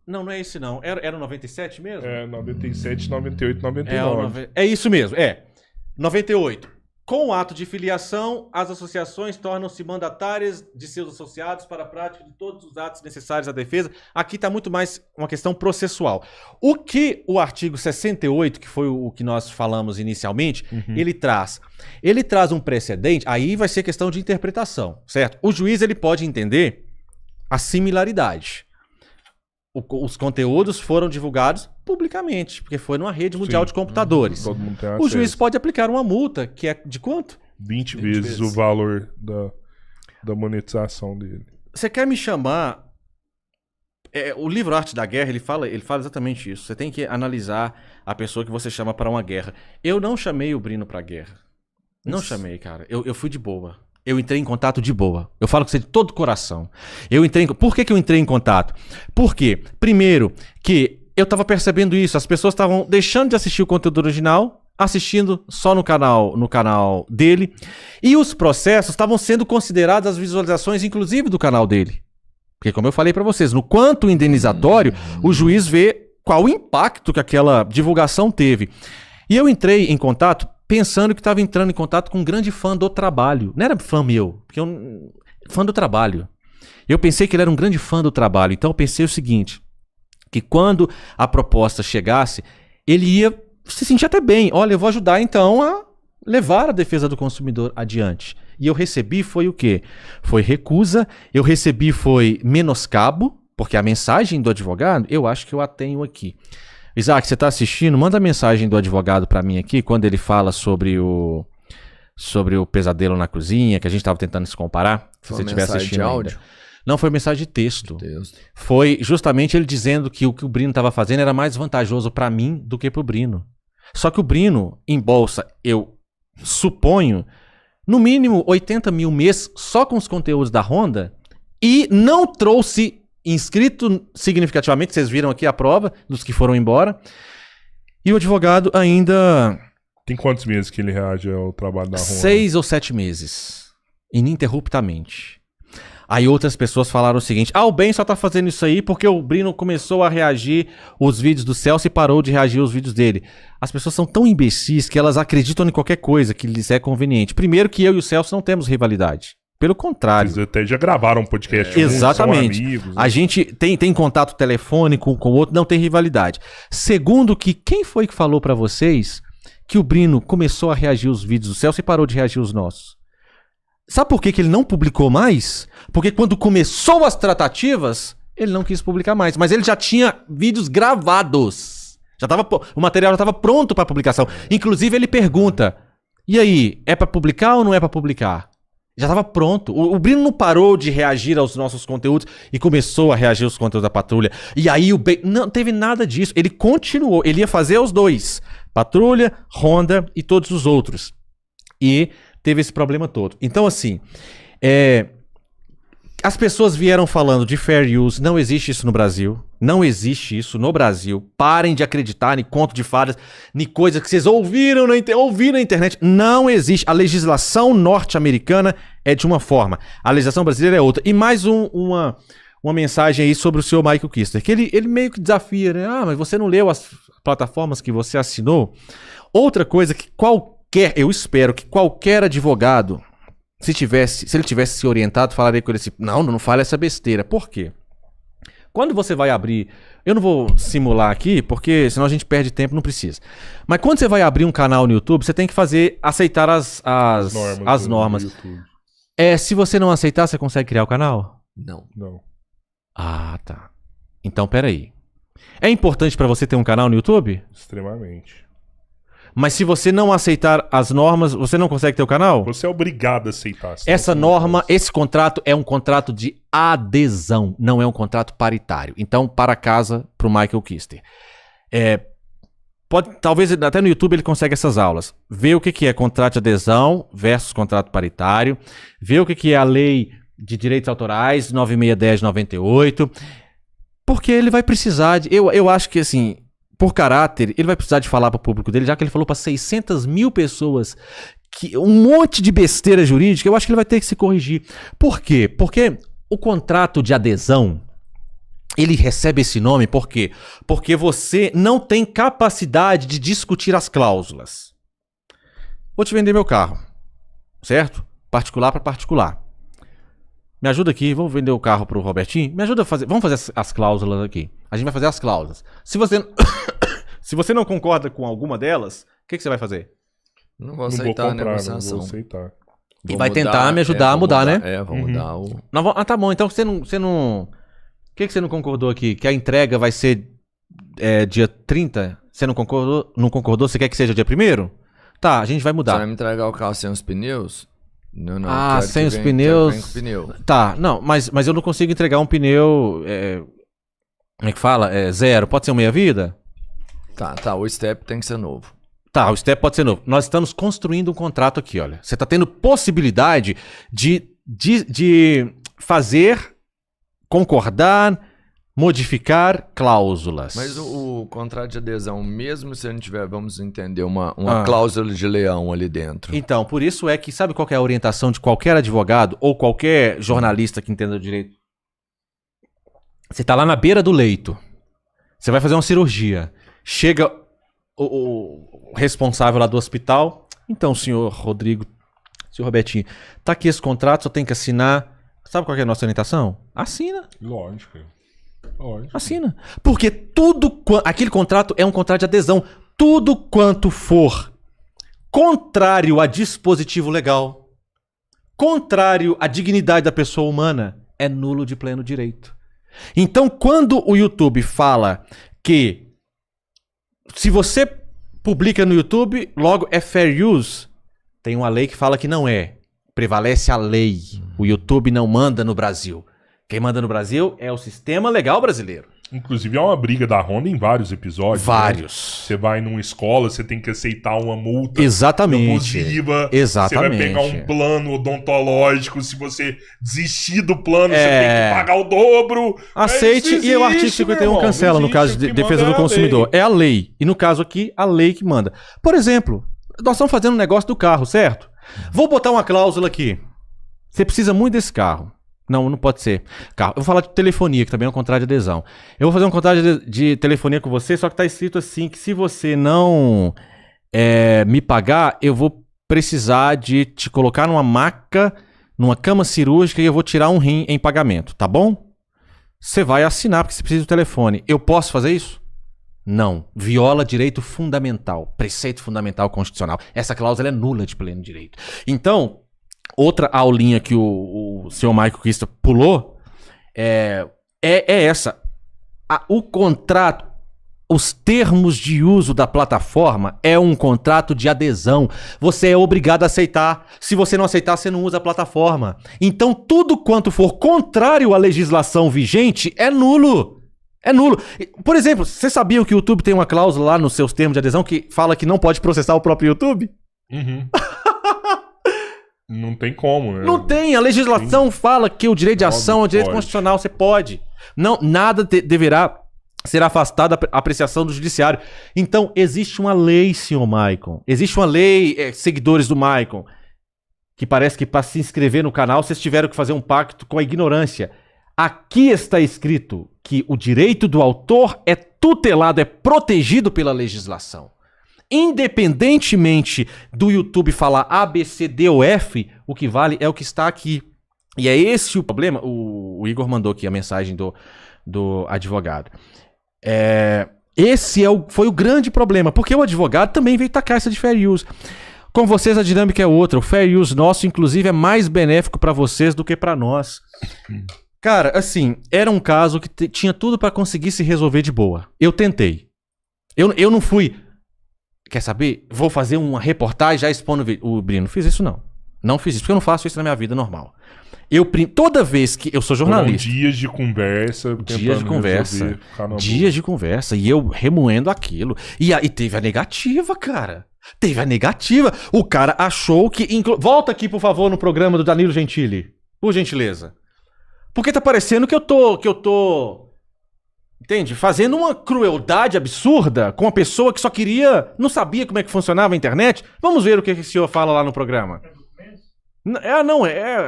Não é esse não. Era o 97 mesmo? 97, 98, 99. É isso mesmo, 98. Com o ato de filiação, as associações tornam-se mandatárias de seus associados para a prática de todos os atos necessários à defesa. Aqui está muito mais uma questão processual. O que o artigo 68, que foi o que nós falamos inicialmente, ele traz? Ele traz um precedente, aí vai ser questão de interpretação, certo? O juiz ele pode entender a similaridade. Os conteúdos foram divulgados publicamente, porque foi numa rede mundial de computadores. Todo mundo tem O acesso. juiz pode aplicar uma multa, que é de quanto? 20 vezes o valor da monetização dele. Você quer me chamar... o livro Arte da Guerra, ele fala exatamente isso. Você tem que analisar a pessoa que você chama para uma guerra. Eu não chamei o Brino para guerra. Não chamei, cara. Eu fui de boa. Eu entrei em contato de boa. Eu falo com você de todo o coração. Por que eu entrei em contato? Porque, primeiro, que eu estava percebendo isso. As pessoas estavam deixando de assistir o conteúdo original, assistindo só no canal dele. E os processos estavam sendo considerados as visualizações, inclusive, do canal dele. Porque, como eu falei para vocês, no quanto indenizatório, o juiz vê qual o impacto que aquela divulgação teve. E eu entrei em contato pensando que estava entrando em contato com um grande fã do trabalho. Não era fã meu, porque fã do trabalho. Eu pensei que ele era um grande fã do trabalho. Então eu pensei o seguinte, que quando a proposta chegasse, ele ia se sentir até bem. Olha, eu vou ajudar então a levar a defesa do consumidor adiante. E eu recebi foi o quê? Foi recusa, eu recebi foi menoscabo, porque a mensagem do advogado, eu acho que eu a tenho aqui. Isaac, você está assistindo? Manda a mensagem do advogado para mim aqui, quando ele fala sobre o pesadelo na cozinha, que a gente estava tentando se comparar. Se você estiver assistindo áudio? Não, foi mensagem de texto. Foi justamente ele dizendo que o que o Brino estava fazendo era mais vantajoso para mim do que para o Brino. Só que o Brino, em bolsa, eu suponho, no mínimo 80 mil mês só com os conteúdos da Honda e não trouxe inscrito significativamente, vocês viram aqui a prova dos que foram embora. E o advogado ainda... Tem quantos meses que ele reage ao trabalho da Honda? 6 ou 7 meses. Ininterruptamente. Aí outras pessoas falaram o seguinte: o Ben só tá fazendo isso aí porque o Brino começou a reagir os vídeos do Celso e parou de reagir os vídeos dele. As pessoas são tão imbecis que elas acreditam em qualquer coisa que lhes é conveniente. Primeiro que eu e o Celso não temos rivalidade. Pelo contrário. Eles até já gravaram um podcast juntos, exatamente. são amigos. A gente tem contato telefônico com o outro, não tem rivalidade. Segundo que, quem foi que falou pra vocês que o Brino começou a reagir os vídeos do Celso e parou de reagir os nossos? Sabe por que ele não publicou mais? Porque quando começou as tratativas, ele não quis publicar mais. Mas ele já tinha vídeos gravados. O material já estava pronto para publicação. Inclusive ele pergunta, e aí, é para publicar ou não é para publicar? Já estava pronto. O Brino não parou de reagir aos nossos conteúdos e começou a reagir aos conteúdos da Patrulha. E aí não teve nada disso. Ele continuou. Ele ia fazer os dois. Patrulha, Honda e todos os outros. E teve esse problema todo. Então, assim, as pessoas vieram falando de fair use. Não existe isso no Brasil. Não existe isso no Brasil. Parem de acreditar em conto de fadas, em coisas que vocês ouviram na internet. Não existe. A legislação norte-americana é de uma forma. A legislação brasileira é outra. E mais uma mensagem aí sobre o senhor Michael Kister, que ele meio que desafia, né? Mas você não leu as plataformas que você assinou? Outra coisa que eu espero que qualquer advogado, se ele tivesse se orientado, falaria com ele assim, não fale essa besteira. Por quê? Quando você vai abrir... Eu não vou simular aqui, porque senão a gente perde tempo, não precisa. Mas quando você vai abrir um canal no YouTube, você tem que aceitar as normas. Se você não aceitar, você consegue criar o canal? Não. Ah, tá. Então, peraí. É importante pra você ter um canal no YouTube? Extremamente. Mas se você não aceitar as normas, você não consegue ter o canal? Você é obrigado a aceitar. Essa norma, esse contrato é um contrato de adesão, não é um contrato paritário. Então, para casa, pro Michael Kister. Talvez até no YouTube ele consegue essas aulas. Ver o que é contrato de adesão versus contrato paritário. Ver o que é a lei de direitos autorais 9610/98. Porque ele vai precisar de... Eu acho que, assim, por caráter, ele vai precisar de falar para o público dele, já que ele falou para 600 mil pessoas um monte de besteira jurídica, eu acho que ele vai ter que se corrigir. Por quê? Porque o contrato de adesão, ele recebe esse nome por quê? Porque você não tem capacidade de discutir as cláusulas. Vou te vender meu carro, certo? Particular para particular. Me ajuda aqui, vou vender o carro pro Robertinho. Me ajuda a fazer, vamos fazer as cláusulas aqui. A gente vai fazer as cláusulas. Se você não concorda com alguma delas, o que você vai fazer? Não vou aceitar a negociação. Não vou aceitar. E vai tentar me ajudar a mudar, né? Vou mudar o... Não, tá bom, então você não... O que você não concordou aqui? Que a entrega vai ser dia 30? Você não concordou? Não concordou? Você quer que seja dia 1º? Tá, a gente vai mudar. Você vai me entregar o carro sem os pneus? Não, sem os pneus. Tá, não, mas eu não consigo entregar um pneu. Como é que fala? 0. Pode ser um meia-vida? Tá, o step tem que ser novo. Tá, o step pode ser novo. Nós estamos construindo um contrato aqui, olha. Você tá tendo possibilidade de fazer, concordar, modificar cláusulas. Mas o contrato de adesão, mesmo se a gente tiver, vamos entender, uma cláusula de leão ali dentro. Então, por isso é que, sabe qual que é a orientação de qualquer advogado ou qualquer jornalista que entenda o direito? Você tá lá na beira do leito. Você vai fazer uma cirurgia. Chega o responsável lá do hospital. Então, senhor Rodrigo, senhor Robertinho, tá aqui esse contrato, só tem que assinar. Sabe qual que é a nossa orientação? Assina. Lógico. Assina. Porque aquele contrato é um contrato de adesão. Tudo quanto for contrário a dispositivo legal, contrário à dignidade da pessoa humana, é nulo de pleno direito. Então, quando o YouTube fala que se você publica no YouTube, logo é fair use, tem uma lei que fala que não é. Prevalece a lei. O YouTube não manda no Brasil. Quem manda no Brasil é o sistema legal brasileiro. Inclusive é uma briga da Honda em vários episódios. Vários. Né? Você vai numa escola, você tem que aceitar uma multa abusiva. Exatamente. Você vai pegar um plano odontológico. Se você desistir do plano, você tem que pagar o dobro. Aceite e o artigo 51 cancela, no caso de defesa do consumidor. É a lei. E no caso aqui, a lei que manda. Por exemplo, nós estamos fazendo um negócio do carro, certo? Vou botar uma cláusula aqui. Você precisa muito desse carro. Não pode ser carro. Eu vou falar de telefonia, que também é um contrato de adesão. Eu vou fazer um contrato de telefonia com você, só que tá escrito assim, que se você não me pagar, eu vou precisar de te colocar numa maca, numa cama cirúrgica, e eu vou tirar um rim em pagamento, tá bom? Você vai assinar, porque você precisa do telefone. Eu posso fazer isso? Não. Viola direito fundamental, preceito fundamental constitucional. Essa cláusula é nula de pleno direito. Então... Outra aulinha que o senhor Michael Kista pulou é essa. O contrato, os termos de uso da plataforma é um contrato de adesão. Você é obrigado a aceitar. Se você não aceitar, você não usa a plataforma. Então, tudo quanto for contrário à legislação vigente é nulo. É nulo. Por exemplo, você sabia que o YouTube tem uma cláusula lá nos seus termos de adesão que fala que não pode processar o próprio YouTube? Uhum. Não tem como, né? Não tem. A legislação fala que o direito de ação é o direito constitucional. Você pode. Não, nada deverá ser afastado da apreciação do judiciário. Então, existe uma lei, senhor Maicon. Existe uma lei, seguidores do Maicon, que parece que para se inscrever no canal, vocês tiveram que fazer um pacto com a ignorância. Aqui está escrito que o direito do autor é tutelado, é protegido pela legislação. Independentemente do YouTube falar A, B, C, D ou F, o que vale é o que está aqui. E é esse o problema. O Igor mandou aqui a mensagem do advogado. Esse foi o grande problema, porque o advogado também veio tacar essa de fair use. Com vocês a dinâmica é outra. O fair use nosso, inclusive, é mais benéfico para vocês do que para nós. Cara, assim, era um caso que tinha tudo para conseguir se resolver de boa. Eu tentei. Eu não fui... Quer saber? Vou fazer uma reportagem já expondo o vídeo. O Brino, não fiz isso não. Não fiz isso, porque eu não faço isso na minha vida normal. Toda vez que eu sou jornalista... Foram dias de conversa. Dias de conversa. E eu remoendo aquilo. E teve a negativa, cara. Teve a negativa. O cara achou que... Volta aqui, por favor, no programa do Danilo Gentili. Por gentileza. Porque tá parecendo que eu tô... Entende? Fazendo uma crueldade absurda com uma pessoa que só queria... Não sabia como é que funcionava a internet. Vamos ver o que esse senhor fala lá no programa.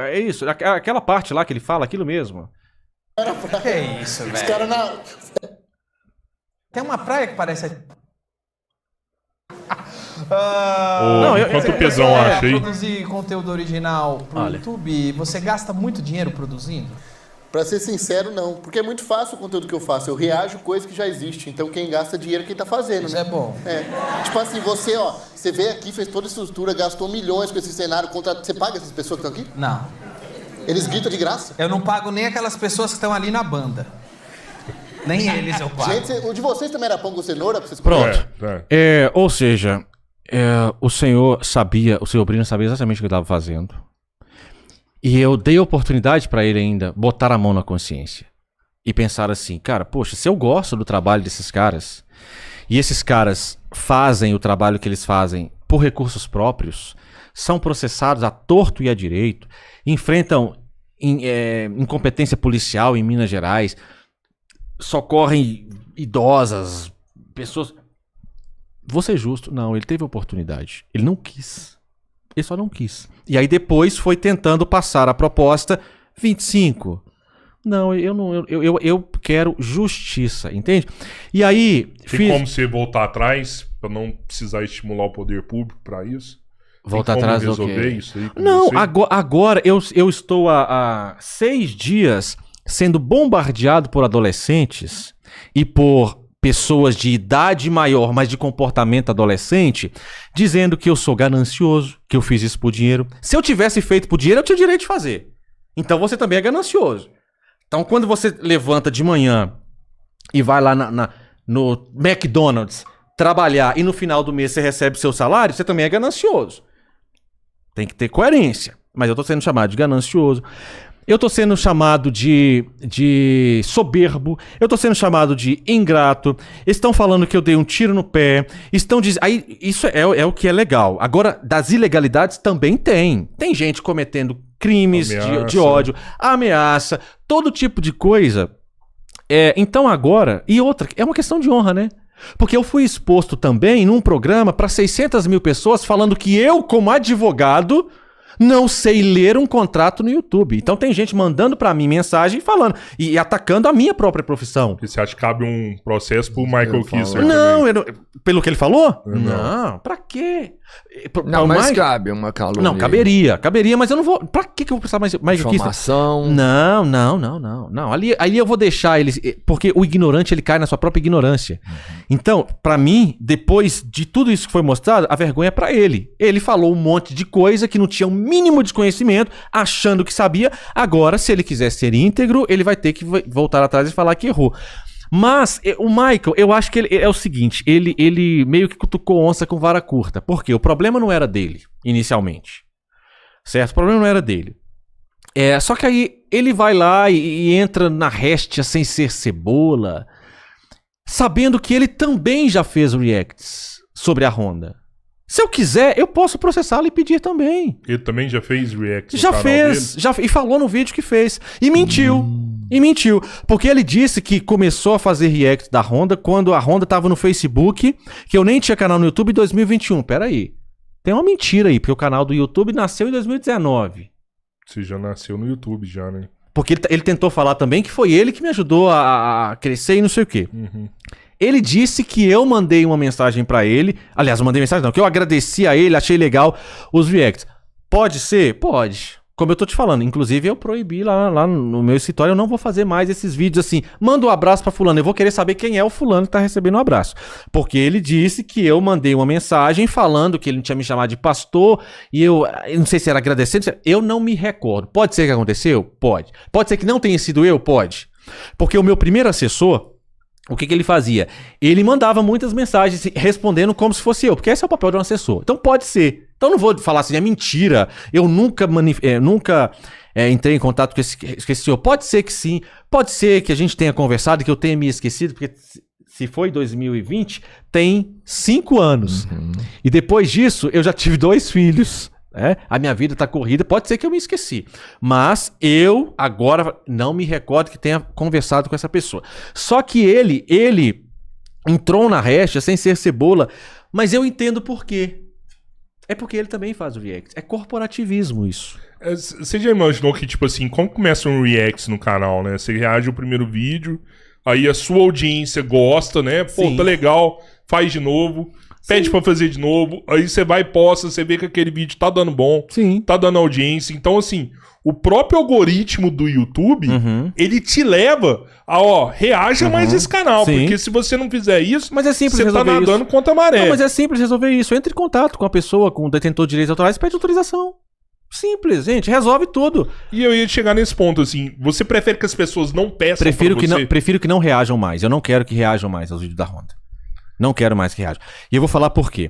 É isso. Aquela parte lá que ele fala, aquilo mesmo. Que é isso, velho? Os caras na... Tem uma praia que parece... Quanto o Pedrão acha aí? Produzir conteúdo original pro YouTube, você gasta muito dinheiro produzindo? Pra ser sincero, não. Porque é muito fácil o conteúdo que eu faço. Eu reajo coisa que já existe. Então quem gasta dinheiro é quem tá fazendo, Isso né? é bom. Tipo assim, você veio aqui, fez toda a estrutura, gastou milhões com esse cenário, você paga essas pessoas que estão aqui? Não. Eles gritam de graça? Eu não pago nem aquelas pessoas que estão ali na banda. Nem eles eu pago. Gente, o de vocês também era pão com cenoura pra vocês Pronto. É. Ou seja, o senhor Brino sabia exatamente o que eu estava fazendo. E eu dei oportunidade para ele ainda botar a mão na consciência. E pensar assim, cara, poxa, se eu gosto do trabalho desses caras, e esses caras fazem o trabalho que eles fazem por recursos próprios, são processados à torto e à direito, enfrentam incompetência policial em Minas Gerais, socorrem idosas, pessoas... Vou ser justo. Não, ele teve oportunidade. Ele não quis. Ele só não quis. E aí depois foi tentando passar a proposta 25. Não, eu quero justiça, entende? E aí... Tem como você voltar atrás pra não precisar estimular o poder público pra isso? Voltar atrás do resolver quê? isso aí com Não, você? agora eu estou há 6 dias sendo bombardeado por adolescentes e por pessoas de idade maior, mas de comportamento adolescente, dizendo que eu sou ganancioso, que eu fiz isso por dinheiro. Se eu tivesse feito por dinheiro, eu tinha o direito de fazer. Então você também é ganancioso. Então quando você levanta de manhã e vai lá no McDonald's trabalhar e no final do mês você recebe seu salário, você também é ganancioso. Tem que ter coerência. Mas eu tô sendo chamado de ganancioso. Eu tô sendo chamado de soberbo. Eu tô sendo chamado de ingrato. Estão falando que eu dei um tiro no pé. Estão dizendo... Aí, isso é o que é legal. Agora, das ilegalidades também tem. Tem gente cometendo crimes de ódio, ameaça, todo tipo de coisa. Então agora... E outra, é uma questão de honra, né? Porque eu fui exposto também num programa para 600 mil pessoas falando que eu, como advogado... não sei ler um contrato no YouTube. Então tem gente mandando pra mim mensagem falando e atacando a minha própria profissão. E você acha que cabe um processo pro Michael Kisser? Não, pelo que ele falou? Não, pra quê? Não, mas cabe uma calúnia. Não, caberia, mas eu não vou... Pra que eu vou precisar mais Michael Kisser? Informação. Não. Ali eu vou deixar eles... Porque o ignorante, ele cai na sua própria ignorância. Então, pra mim, depois de tudo isso que foi mostrado, a vergonha é pra ele. Ele falou um monte de coisa que não tinha um mínimo de conhecimento, achando que sabia. Agora, se ele quiser ser íntegro, ele vai ter que voltar atrás e falar que errou. Mas o Michael, eu acho que ele é o seguinte, ele meio que cutucou onça com vara curta. Por quê? O problema não era dele, inicialmente. Certo? O problema não era dele. Só que aí ele vai lá e entra na réstia sem ser cebola, sabendo que ele também já fez reacts sobre a Honda. Se eu quiser, eu posso processá-lo e pedir também. Ele também já fez react no já canal fez, dele? E falou no vídeo que fez. E mentiu. Porque ele disse que começou a fazer react da Honda quando a Honda tava no Facebook, que eu nem tinha canal no YouTube em 2021. Peraí. Tem uma mentira aí, porque o canal do YouTube nasceu em 2019. Você já nasceu no YouTube já, né? Porque ele tentou falar também que foi ele que me ajudou a crescer e não sei o quê. Ele disse que eu mandei uma mensagem pra ele. Aliás, eu mandei mensagem não, que eu agradeci a ele, achei legal os reacts. Pode ser? Pode. Como eu tô te falando, inclusive eu proibi lá no meu escritório, eu não vou fazer mais esses vídeos assim, manda um abraço pra fulano, eu vou querer saber quem é o fulano que tá recebendo um abraço. Porque ele disse que eu mandei uma mensagem falando que ele não tinha me chamado de pastor, e eu não sei se era agradecendo, eu não me recordo. Pode ser que aconteceu? Pode. Pode ser que não tenha sido eu? Pode. Porque o meu primeiro assessor, o que ele fazia? Ele mandava muitas mensagens respondendo como se fosse eu, porque esse é o papel de um assessor. Então pode ser. Então não vou falar assim, é mentira. Eu nunca entrei em contato com esse senhor. Pode ser que sim. Pode ser que a gente tenha conversado e que eu tenha me esquecido, porque se foi 2020, tem 5 anos. E depois disso, eu já tive 2 filhos. A minha vida tá corrida, pode ser que eu me esqueci. Mas eu agora não me recordo que tenha conversado com essa pessoa. Só que ele entrou na Recha sem ser cebola, mas eu entendo por quê. É porque ele também faz o react. É corporativismo isso. Você já imaginou que, tipo assim, como começa um react no canal, né? Você reage ao primeiro vídeo, aí a sua audiência gosta, né? Pô, Sim. tá legal, faz de novo, pede pra fazer de novo, aí você vai e posta, você vê que aquele vídeo tá dando bom, Sim. tá dando audiência. Então, assim, o próprio algoritmo do YouTube, ele te leva a, reaja mais esse canal, Sim. porque se você não fizer isso, Mas é simples você tá resolver nadando isso. contra a maré. Não, mas é simples resolver isso. Entre em contato com a pessoa, com o detentor de direitos autorais e pede autorização. Simples, gente. Resolve tudo. E eu ia chegar nesse ponto, assim, você prefere que as pessoas não peçam Prefiro que não reajam mais. Eu não quero que reajam mais aos vídeos da Honda. Não quero mais que reajam. E eu vou falar por quê.